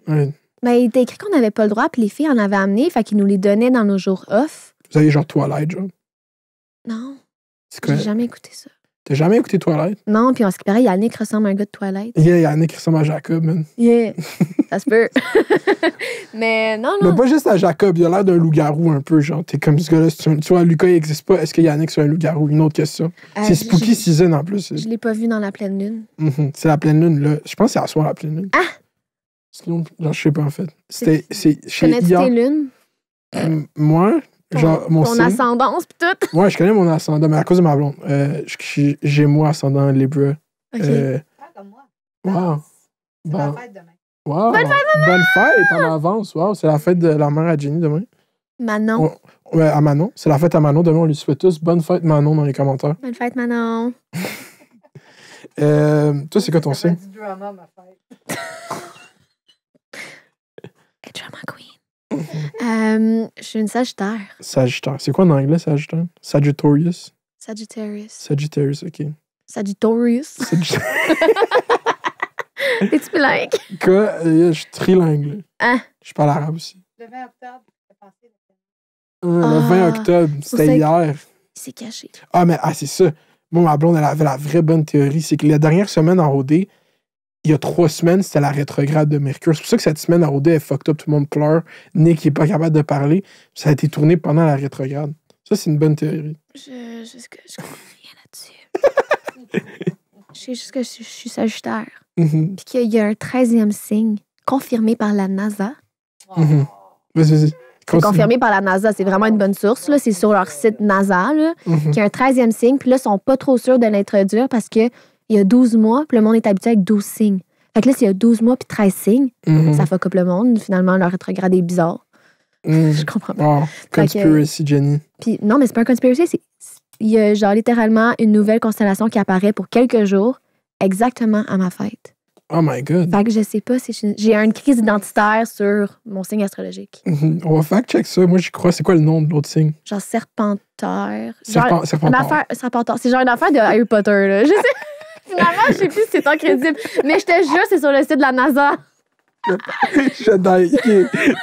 Ouais. Ben, il était écrit qu'on n'avait pas le droit, puis les filles en avaient amené, fait qu'ils nous les donnaient dans nos jours off. Vous avez genre Twilight, genre. Non, C'est quoi? j'ai jamais écouté ça. T'as jamais écouté Twilight? Non, puis en ce qui paraît, Yannick ressemble à un gars de Twilight. Yeah, Yannick ressemble à Jacob, man. Yeah, ça se peut. Mais non. Mais pas juste à Jacob, il a l'air d'un loup-garou un peu, genre. T'es comme ce gars-là, tu vois, Lucas, il n'existe pas. Est-ce que Yannick, c'est un loup-garou? Une autre question. C'est Spooky Season, en plus. Je l'ai pas vu dans la pleine lune. C'est la pleine lune, là. Je pense que c'est à soir, la pleine lune. Ah! Sinon, genre, je sais pas, en fait. C'est chez Connais-tu IA. tes lunes? Moi, genre, mon Ton signe. ascendance, pis tout? Ouais, je connais mon ascendant, mais à cause de ma blonde. J'ai moi ascendant Libra. OK. Comme moi. Wow. C'est Bon. ma fête demain. Wow. Bonne fête, maman! Bonne fête en avance. Wow, c'est la fête de la mère à Jenny demain. Manon. Ouais, à Manon. C'est la fête à Manon. Demain, on lui souhaite tous bonne fête, Manon, dans les commentaires. Bonne fête, Manon. Toi, c'est quoi ton Ça fait signe? du drama, ma fête. Et drama queen. Je suis une Sagittaire. Sagittaire. C'est quoi en anglais, Sagittaire? Sagittarius? Sagittarius. Sagittarius, OK. Sagittarius. Sagittarius. Es-tu bilingue? Je suis trilingue. Hein? Je parle arabe aussi. Le 20 octobre, c'est passé. Le Ah. 20 octobre, ça c'était que- hier. Il s'est caché. Ah, mais c'est ça. Moi, ma blonde, elle avait la vraie bonne théorie. C'est que la dernière semaine en OD, il y a 3 semaines, c'était la rétrograde de Mercure. C'est pour ça que cette semaine en OD, elle fucked up, tout le monde pleure. Nick n'est pas capable de parler. Ça a été tourné pendant la rétrograde. Ça, c'est une bonne théorie. Je comprends rien là-dessus. Je sais juste que je suis Sagittaire. Mhm, Puis qu'il y a un 13e signe confirmé par la NASA. mhm. Vas-y. C'est Continue. confirmé par la NASA. C'est vraiment une bonne source. Là. C'est sur leur site NASA. Là, Mhm. qu'il y a un 13e signe. Puis là, ils sont pas trop sûrs de l'introduire parce qu'il y a 12 mois. Puis le monde est habitué avec 12 signes. Fait que là, s'il y a 12 mois puis 13 signes, Mhm. ça fuck up le monde. Finalement, leur rétrograde est bizarre. Mhm. Je comprends pas. Wow. Conspiracy, Jenny. Puis non, mais c'est pas un conspiracy. Il y a genre littéralement une nouvelle constellation qui apparaît pour quelques jours, exactement à ma fête. Oh my God. Fait que je sais pas si j'ai une crise identitaire sur mon signe astrologique. Mhm. On va fact-check ça. Moi, j'y crois. C'est quoi le nom de l'autre signe? Genre Serpentaire. Genre, Serpentaire. une affaire, Serpentaire. C'est genre une affaire de Harry Potter, là. Je sais. Finalement, je sais plus si c'est tant crédible. Mais je te jure, c'est sur le site de la NASA. J'adore. OK.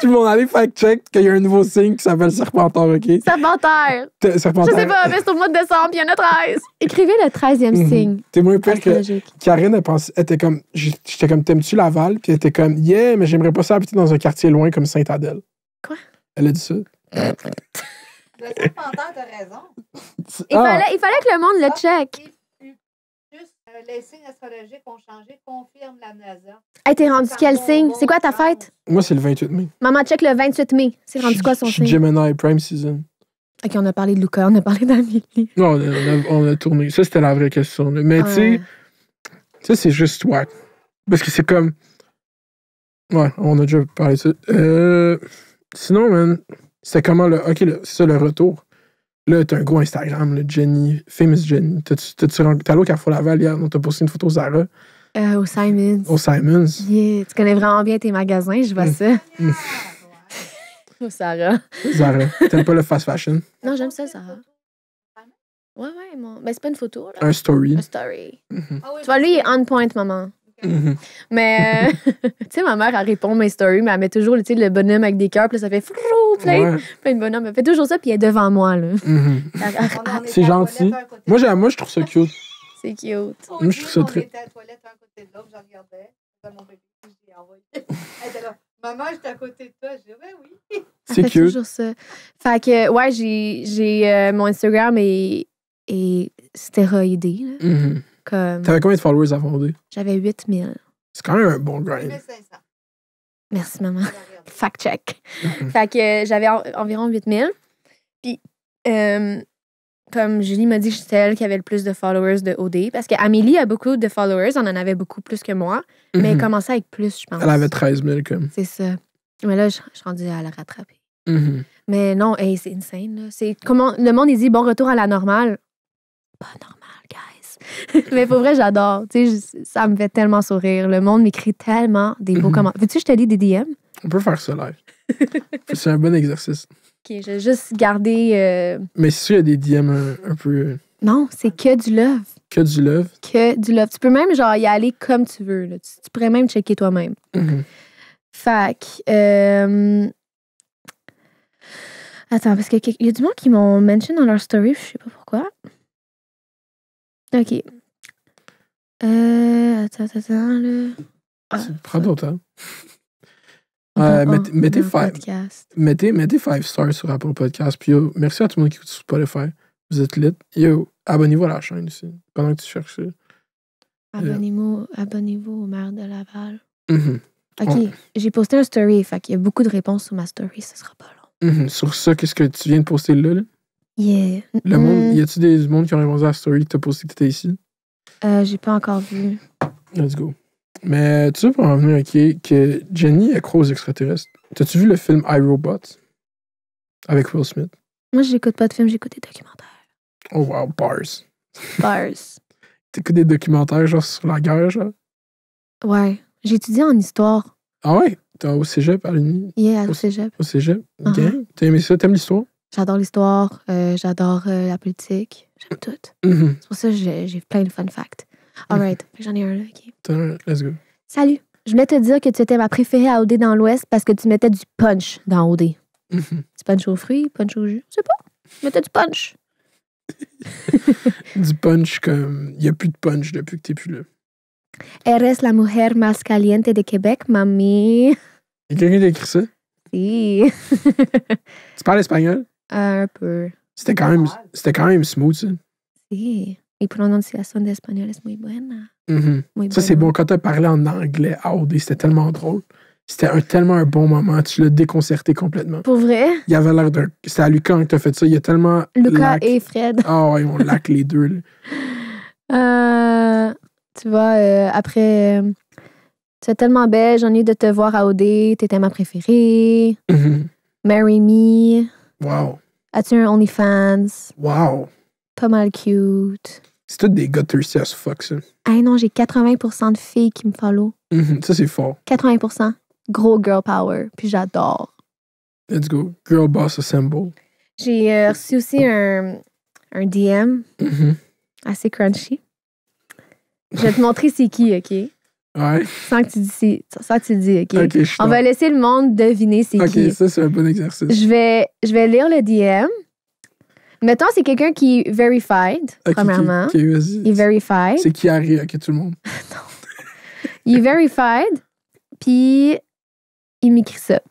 Tout le monde, allez fact-check qu'il y a un nouveau signe qui s'appelle Serpentaire, OK? Serpentaire. Serpentaire. Je sais pas, mais c'est au mois de décembre, puis il y en a 13. Écrivez le 13e Mhm. signe T'es moins pire que astrologique. Karine, elle était comme, j'étais comme, t'aimes-tu Laval? Puis elle était comme, yeah, mais j'aimerais pas ça habiter dans un quartier loin comme Sainte-Adèle. Quoi? Elle a dit ça. Le serpentaire, t'as raison. Il fallait que le monde le check. Juste les signes astrologiques ont changé, confirme la NASA. Hey, t'es rendu quel signe? C'est quoi ta fête? Moi, c'est le 28 mai. Maman check le 28 mai. C'est rendu quoi son Je suis signe? Gemini Prime Season. OK, on a parlé de Luca, on a parlé d'Amélie. Non, on a tourné. Ça, c'était la vraie question. Là. Mais tu sais, ça, c'est juste ouais. Parce que c'est comme. Ouais, on a déjà parlé de ça. Sinon, man, c'était comment le. Ok, c'est ça le retour. Là, t'as un gros Instagram, là, Jenny, Famous Jenny. T'es allé au Carrefour Laval hier, on t'a posté une photo Zara Au Simons. au Simons. Yeah, tu connais vraiment bien tes magasins, je vois ça. Au Sarah. Zara. T'aimes pas le fast fashion? Non, j'aime ça, Sarah. Ouais, mon... Ben, c'est pas une photo, là. Un story. Un story. Mhm. Ah oui, Tu vois, lui, il est on point, maman. Mhm. Mais, tu sais, ma mère, elle répond mes stories, mais elle met toujours, tu sais, le bonhomme avec des cœurs, puis là, ça fait frou, plein, Ouais. plein de bonhommes. Elle fait toujours ça, puis elle est devant moi, là. Mhm. On C'est était à la gentil. toilette, un côté de Moi, l'autre. moi, je trouve ça cute. C'est cute. Moi, je trouve ça On très- était à la toilette, un côté de l'autre, je regardais. C'était mon bébé, je l'ai envoyé. Elle était là, maman, j'étais à côté de toi. Je dis, ben oui. Elle C'est fait cute. toujours ça. Fait que, ouais, j'ai mon Instagram est stéroïdé, là. Mhm. Comme, T'avais combien de followers à fonder? j'avais 8000. C'est quand même un bon grind. 1500. Merci, maman. Je regarde. Fact check. Mhm. Fait que j'avais environ 8000. Puis, comme Julie m'a dit, j'étais elle qui avait le plus de followers de OD. Parce qu'Amélie a beaucoup de followers. On en avait beaucoup plus que moi. Mais elle Mhm. commençait avec plus, je pense. Elle avait 13 000 comme. C'est ça. Mais là, je suis rendue à la rattraper. Mhm. Mais non, hey, c'est insane. Là. C'est comment le monde, il dit bon retour à la normale. Pas normal, guys. Mais pour vrai, j'adore. Tu sais, ça me fait tellement sourire. Le monde m'écrit tellement des beaux Mhm. commentaires. Veux-tu que je te lis des DM? On peut faire ça live. C'est un bon exercice. OK, je vais juste garder... Mais si il y a des DM un peu. Non, c'est que du love. Que du love. Que du love. Tu peux même genre y aller comme tu veux. Là. Tu pourrais même checker toi-même. Mhm. Fac. Attends, parce qu'il y a du monde qui m'ont mention dans leur story, je sais pas pourquoi. OK. Attends, là. Prends ton temps. Dans Mettez le 5 podcast. mettez 5 stars sur Apple Podcast. Puis yo, merci à tout le monde qui écoute sur Spotify. Vous êtes lit. Yo, abonnez-vous à la chaîne aussi. Pendant que tu cherches ça. Abonnez-vous au maire de Laval. Mhm. OK, j'ai posté un story, fait qu'il y a beaucoup de réponses sur ma story, ça sera pas long. Sur ça, qu'est-ce que tu viens de poster là? Yeah. Le monde, y a-tu des mondes qui ont répondu à la story que t'as posté que t'étais ici? J'ai pas encore vu. Let's go. Mais tu sais, pour en venir, OK, que Jenny est croix aux extraterrestres. T'as-tu vu le film iRobot? Avec Will Smith? Moi, j'écoute pas de films, j'écoute des documentaires. Oh wow, bars. Bars. T'écoutes des documentaires genre sur la guerre, genre? Ouais. J'ai étudié en histoire. Ah ouais? T'es au cégep à l'Uni? Yeah, au cégep. Au cégep? OK. Uh-huh. T'as aimé ça? T'aimes l'histoire? J'adore l'histoire, j'adore la politique, j'aime tout. C'est pour ça que j'ai plein de fun facts. Alright, j'en ai un là, OK. Let's go. Salut, je voulais te dire que tu étais ma préférée à OD dans l'Ouest parce que tu mettais du punch dans OD. Du punch aux fruits, punch au jus, je sais pas. Tu mettais du punch. Du punch comme... Il n'y a plus de punch depuis que t'es plus là. Eres la mujer más caliente de Québec, mami. Y a quelqu'un qui a écrit ça? Si. Tu parles espagnol? Un peu. C'était quand même smooth, ça. Si. Mi pronunciación de español es muy buena. Muy Ça, c'est buena. bon. Quand t'as parlé en anglais à OD, c'était tellement drôle. C'était tellement un bon moment. Tu l'as déconcerté complètement. Pour vrai? Il avait l'air d'un... C'était à Lucas que t'as fait ça. Il y a tellement... Lucas et Fred. Ah ouais, on lac les deux. Là. Tu vois, après, tu es tellement belle, j'ai envie de te voir à OD, t'étais ma préférée. Marry me. Wow. As-tu un OnlyFans? Wow. Pas mal cute. C'est tous des gars thirsty as fuck, ça. Ah non, j'ai 80% de filles qui me follow. Ça, c'est fort. 80%. Gros girl power. Puis j'adore. Let's go. Girl boss assemble. J'ai reçu aussi un DM assez crunchy. Je vais te montrer c'est qui, OK? Ouais. Sans que tu dis, OK? OK, je On va laisser le monde deviner c'est qui. OK, ça, c'est un bon exercice. Je vais lire le DM. Mettons, c'est quelqu'un qui est verified, premièrement. OK, vas-y. Il est verified. C'est qui arrive, OK, tout le monde. Il est verified, puis il m'écrit ça.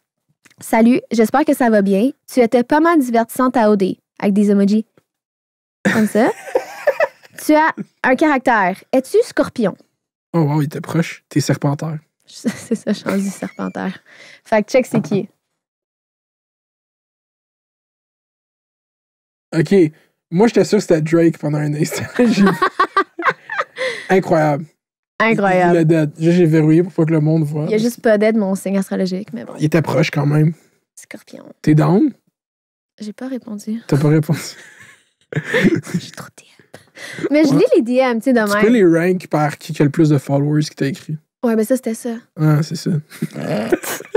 Salut, j'espère que ça va bien. Tu étais pas mal divertissante à OD, avec des emojis. Comme ça. Tu as un caractère. Es-tu scorpion? Oh wow, il était proche. T'es serpentaire. C'est ça, je suis rendue serpentaire. Fait que check c'est qui. OK. Moi, j'étais sûr que c'était Drake pendant un instant. Incroyable. Incroyable. Le dead. J'ai verrouillé pour pas que le monde voit. Il y a juste pas d'aide mon signe astrologique, mais bon. Il était proche quand même. Scorpion. T'es down? J'ai pas répondu. T'as pas répondu. J'ai trop de DM. Mais je lis les DM, tu sais, de Tu peux même. les rank par qui a le plus de followers qui t'a écrit. Ouais, ben ça, c'était ça. Ah, c'est ça.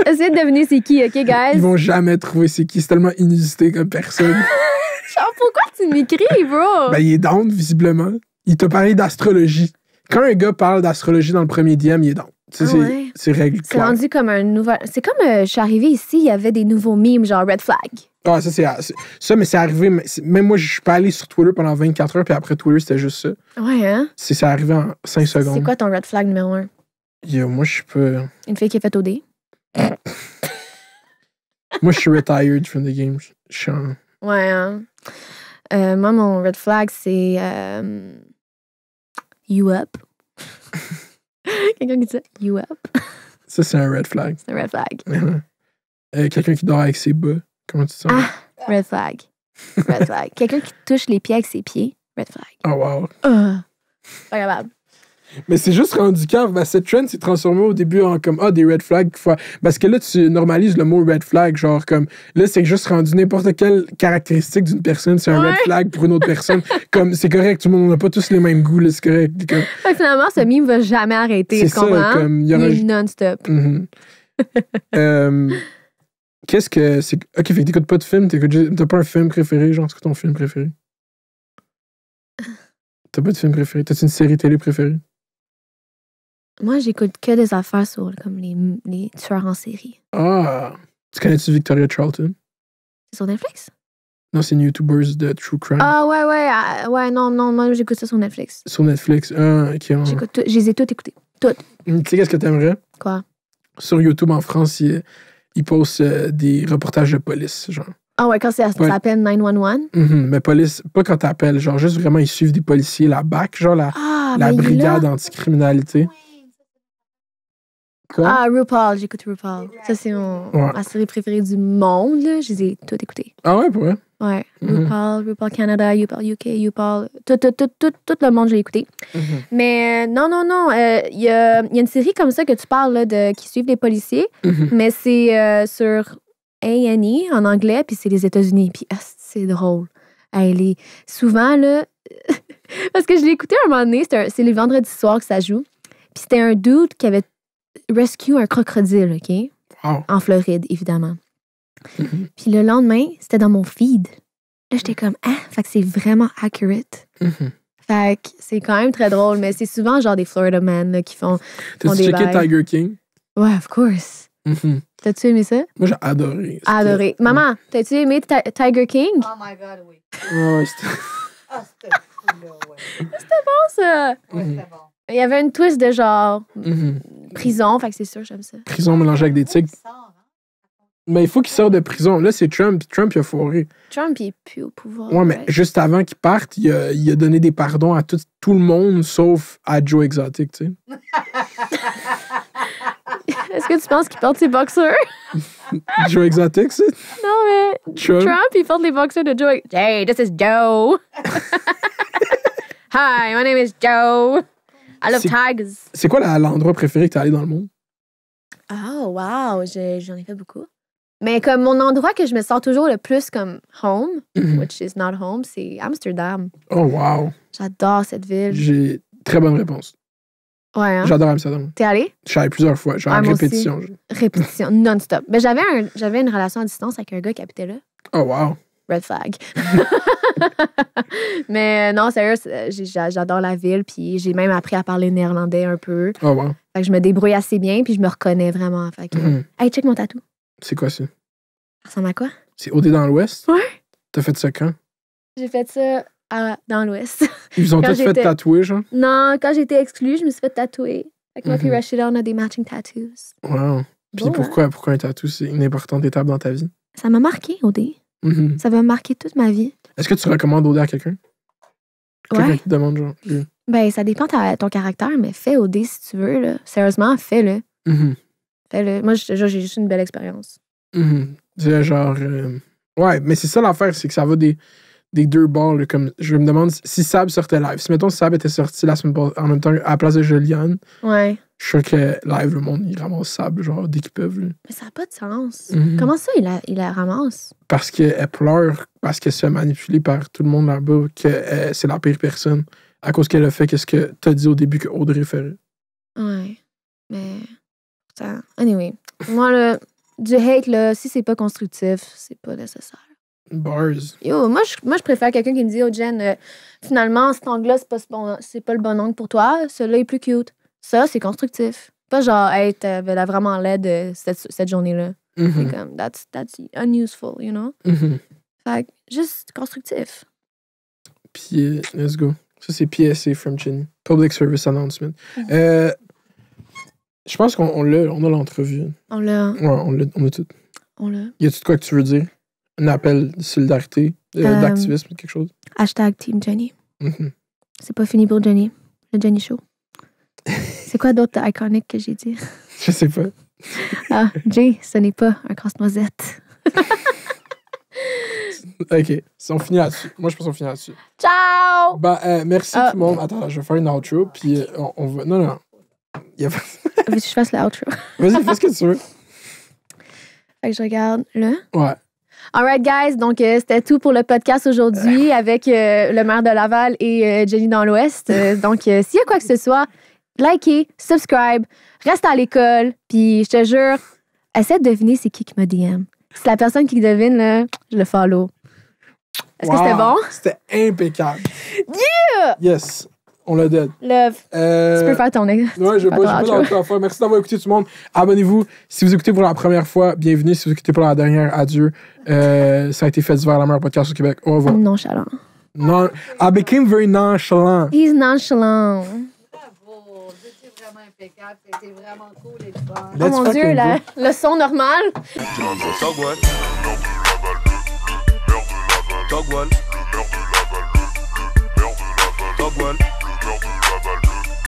Essayez de deviner c'est qui, OK, guys? Ils vont jamais trouver c'est qui. C'est tellement inusité comme personne. Genre, pourquoi tu m'écris, bro? Ben, il est down, visiblement. Il t'a parlé d'astrologie. Quand un gars parle d'astrologie dans le premier DM, il est down. Tu sais, ouais. c'est règle C'est claire. rendu comme un nouvel... C'est comme, je suis arrivée ici, il y avait des nouveaux memes, genre red flag. Ah, ça, mais c'est arrivé. Même moi, je suis pas allé sur Twitter pendant 24 heures, puis après Twitter, c'était juste ça. Ouais, hein? C'est arrivé en 5 secondes. C'est quoi ton red flag numéro 1? Yo, moi, je suis pas. Une fille qui a fait OD? Moi, je suis retired from the game. Je suis en. Ouais, hein? Moi, mon red flag, c'est... You up. Quelqu'un qui dit ça? You up. Ça, c'est un red flag. C'est un red flag. Quelqu'un qui dort avec ses bas. Comment tu te sens? Ah, red flag. Red flag. Quelqu'un qui touche les pieds avec ses pieds, red flag. Oh, wow. Pas capable. Mais c'est juste rendu cave. Ben, cette trend s'est transformée au début en comme des red flags. Parce que là, tu normalises le mot red flag. Genre, comme là, c'est juste rendu n'importe quelle caractéristique d'une personne. C'est un red flag pour une autre personne. Comme c'est correct, tout le monde n'a pas tous les mêmes goûts. Là, c'est correct. Comme, Fait que finalement, ce meme va jamais arrêter. c'est Tu comprends? ça. Comme, Il est non-stop. Qu'est-ce que c'est. Ok, fait que t'écoutes pas de film. T'as pas un film préféré? Genre, c'est quoi ton film préféré? T'as pas de film préféré? T'as-tu une série télé préférée? Moi, j'écoute que des affaires sur comme les tueurs en série. Ah! Tu connais-tu Victoria Charlton? C'est sur Netflix? Non, c'est une YouTuber de True Crime. Ah, ouais, non, moi, j'écoute ça sur Netflix. Sur Netflix. Ah, ok. J'écoute tout, je les ai toutes écoutées. Toutes. Tu sais qu'est-ce que t'aimerais? Quoi? Sur YouTube en France, ils postent des reportages de police, genre. Ah ouais, quand ça s'appelle 911. Mais police, pas quand t'appelles, genre juste vraiment ils suivent des policiers, la BAC, genre la brigade anticriminalité. Quoi? Ah, RuPaul, j'écoute RuPaul. Ça, c'est ma série préférée du monde, là. Je les ai toutes écoutées. Ah ouais, pour vrai? Ouais. RuPaul Canada, RuPaul UK, RuPaul. Tout le monde, je l'ai écouté. Mais non. Il y a une série comme ça que tu parles, là, qui suivent les policiers, mais c'est sur A&E en anglais, puis c'est les États-Unis. Puis c'est drôle. Souvent, là, parce que je l'ai écouté un moment donné, c'est les vendredis soirs que ça joue. Puis c'était un dude qui avait rescue un crocodile, OK? Wow. En Floride, évidemment. Puis le lendemain, c'était dans mon feed. Là, j'étais comme, fait que c'est vraiment accurate. Fait que c'est quand même très drôle, mais c'est souvent genre des Florida Men là, qui font T'as-tu checké Tiger King? Ouais, of course. T'as-tu aimé ça? Moi, j'ai adoré. Adoré. Maman, t'as-tu aimé Tiger King? Oh my God, oui. Ouais, c'était... Ah, c'était fou, là, ouais. C'était bon, ça. Ouais, c'était bon. Il y avait une twist de genre prison, fait que c'est sûr, j'aime ça. Prison mélangée avec des tigres. Mais il faut qu'il sorte de prison. Là, c'est Trump. Trump, il a foiré. Trump, il est plus au pouvoir. Ouais, mais juste avant qu'il parte, il a donné des pardons à tout le monde, sauf à Joe Exotic, tu sais. Est-ce que tu penses qu'il porte ses boxeurs? Joe Exotic, c'est? Non, mais Trump, il porte les boxeurs de Joe. Hey, this is Joe. Hi, my name is Joe. I love tigers. C'est quoi l'endroit préféré que t'es allé dans le monde? Oh, wow. J'en ai fait beaucoup. Mais comme mon endroit que je me sens toujours le plus comme home, which is not home, c'est Amsterdam. Oh, wow. J'adore cette ville. J'ai très bonne réponse. Ouais, hein? J'adore Amsterdam. T'es allé? Je suis allé plusieurs fois. Genre en répétition. Répétition, non-stop. Mais j'avais une relation à distance avec un gars qui habitait là. Oh, wow. Red flag. Mais non, sérieux, j'adore la ville. Puis j'ai même appris à parler néerlandais un peu. Oh, wow. Fait que je me débrouille assez bien. Puis je me reconnais vraiment. Fait que, hey, check mon tatou. C'est quoi ça? Ça ressemble à quoi? C'est OD dans l'Ouest? Ouais. T'as fait ça quand? J'ai fait ça dans l'Ouest. Ils vous ont tous fait tatouer, genre? Non, quand j'étais exclue, je me suis fait tatouer. Fait que moi puis Rashida, on a des matching tattoos. Wow. Puis Bon, pourquoi un tatou, c'est une importante étape dans ta vie? Ça m'a marqué, OD. Ça va me marquer toute ma vie. Est-ce que tu recommandes OD à quelqu'un? Quelqu'un Ouais. qui te demande, genre. Ben, ça dépend de ton caractère, mais fais OD si tu veux. Là. Sérieusement, fais-le. Fais-le. Moi, j'ai juste une belle expérience. C'est genre... Ouais, mais c'est ça l'affaire, c'est que ça va des deux bords. Là, comme je me demande si Sab sortait live. Si, mettons, Sab était sorti la semaine passée, en même temps, à la place de Juliane, Ouais. je suis sûr que live, le monde, il ramasse Sab, genre, dès qu'ils peuvent. Là. Mais ça n'a pas de sens. Comment ça, il la ramasse? Parce qu'elle pleure, parce qu'elle se fait manipuler par tout le monde là-bas, que c'est la pire personne, à cause qu'elle a fait qu'est-ce que t'as dit au début que Audrey ferait. Ouais. Mais... Ça... Anyway. Moi, là, du hate, là, si c'est pas constructif, c'est pas nécessaire. Bars. Yo, moi, je préfère quelqu'un qui me dit, oh, Jen, finalement, cet angle-là, c'est pas le bon angle pour toi. Celui-là est plus cute. Ça, c'est constructif. Pas genre, hey, t'avais la vraiment laide cette journée-là. C'est comme, that's unuseful, you know? Fait que, juste constructif. Puis, let's go. Ça, c'est PSA from Jenny. Public Service Announcement. Je pense qu'on a l'entrevue. On l'a. Ouais, on a tout. On l'a. Y a-tu de quoi que tu veux dire? Un appel de solidarité, d'activisme, quelque chose? Hashtag Team Jenny. C'est pas fini pour Jenny. Le Jenny Show. C'est quoi d'autre iconique que j'ai dit? Je sais pas. Ah, Jay, ce n'est pas un casse-noisette. OK. On finit là-dessus. Moi, je pense qu'on finit là-dessus. Ciao! Merci tout le monde. Attends, je vais faire une outro, puis on va... Non. Veux-tu que je fasse l'outro? Vas-y, fais ce que tu veux. Fait que je regarde là. Ouais. Alright, guys. Donc, c'était tout pour le podcast aujourd'hui avec le maire de Laval et Jenny dans l'Ouest. Donc, s'il y a quoi que ce soit, likez, subscribe, reste à l'école, puis je te jure, essaie de deviner c'est qui m'a DM. C'est la personne qui devine, là, je le follow. Est-ce que c'était bon? C'était impeccable. Yeah! Yes. On l'a dead. Love. Tu peux faire ton ex. Ouais, je vais pas dans le temps à faire. Merci d'avoir écouté tout le monde. Abonnez-vous. Si vous écoutez pour la première fois, bienvenue. Si vous écoutez pour la dernière, adieu. Ça a été fait divers, la meilleure podcast au Québec. Au revoir. Nonchalant. Non, I became very nonchalant. He's nonchalant. Bravo. Vous étiez vraiment impeccable. C'était vraiment cool et fun. Oh mon Dieu, le son normal. Togwall. Togwall. Togwall.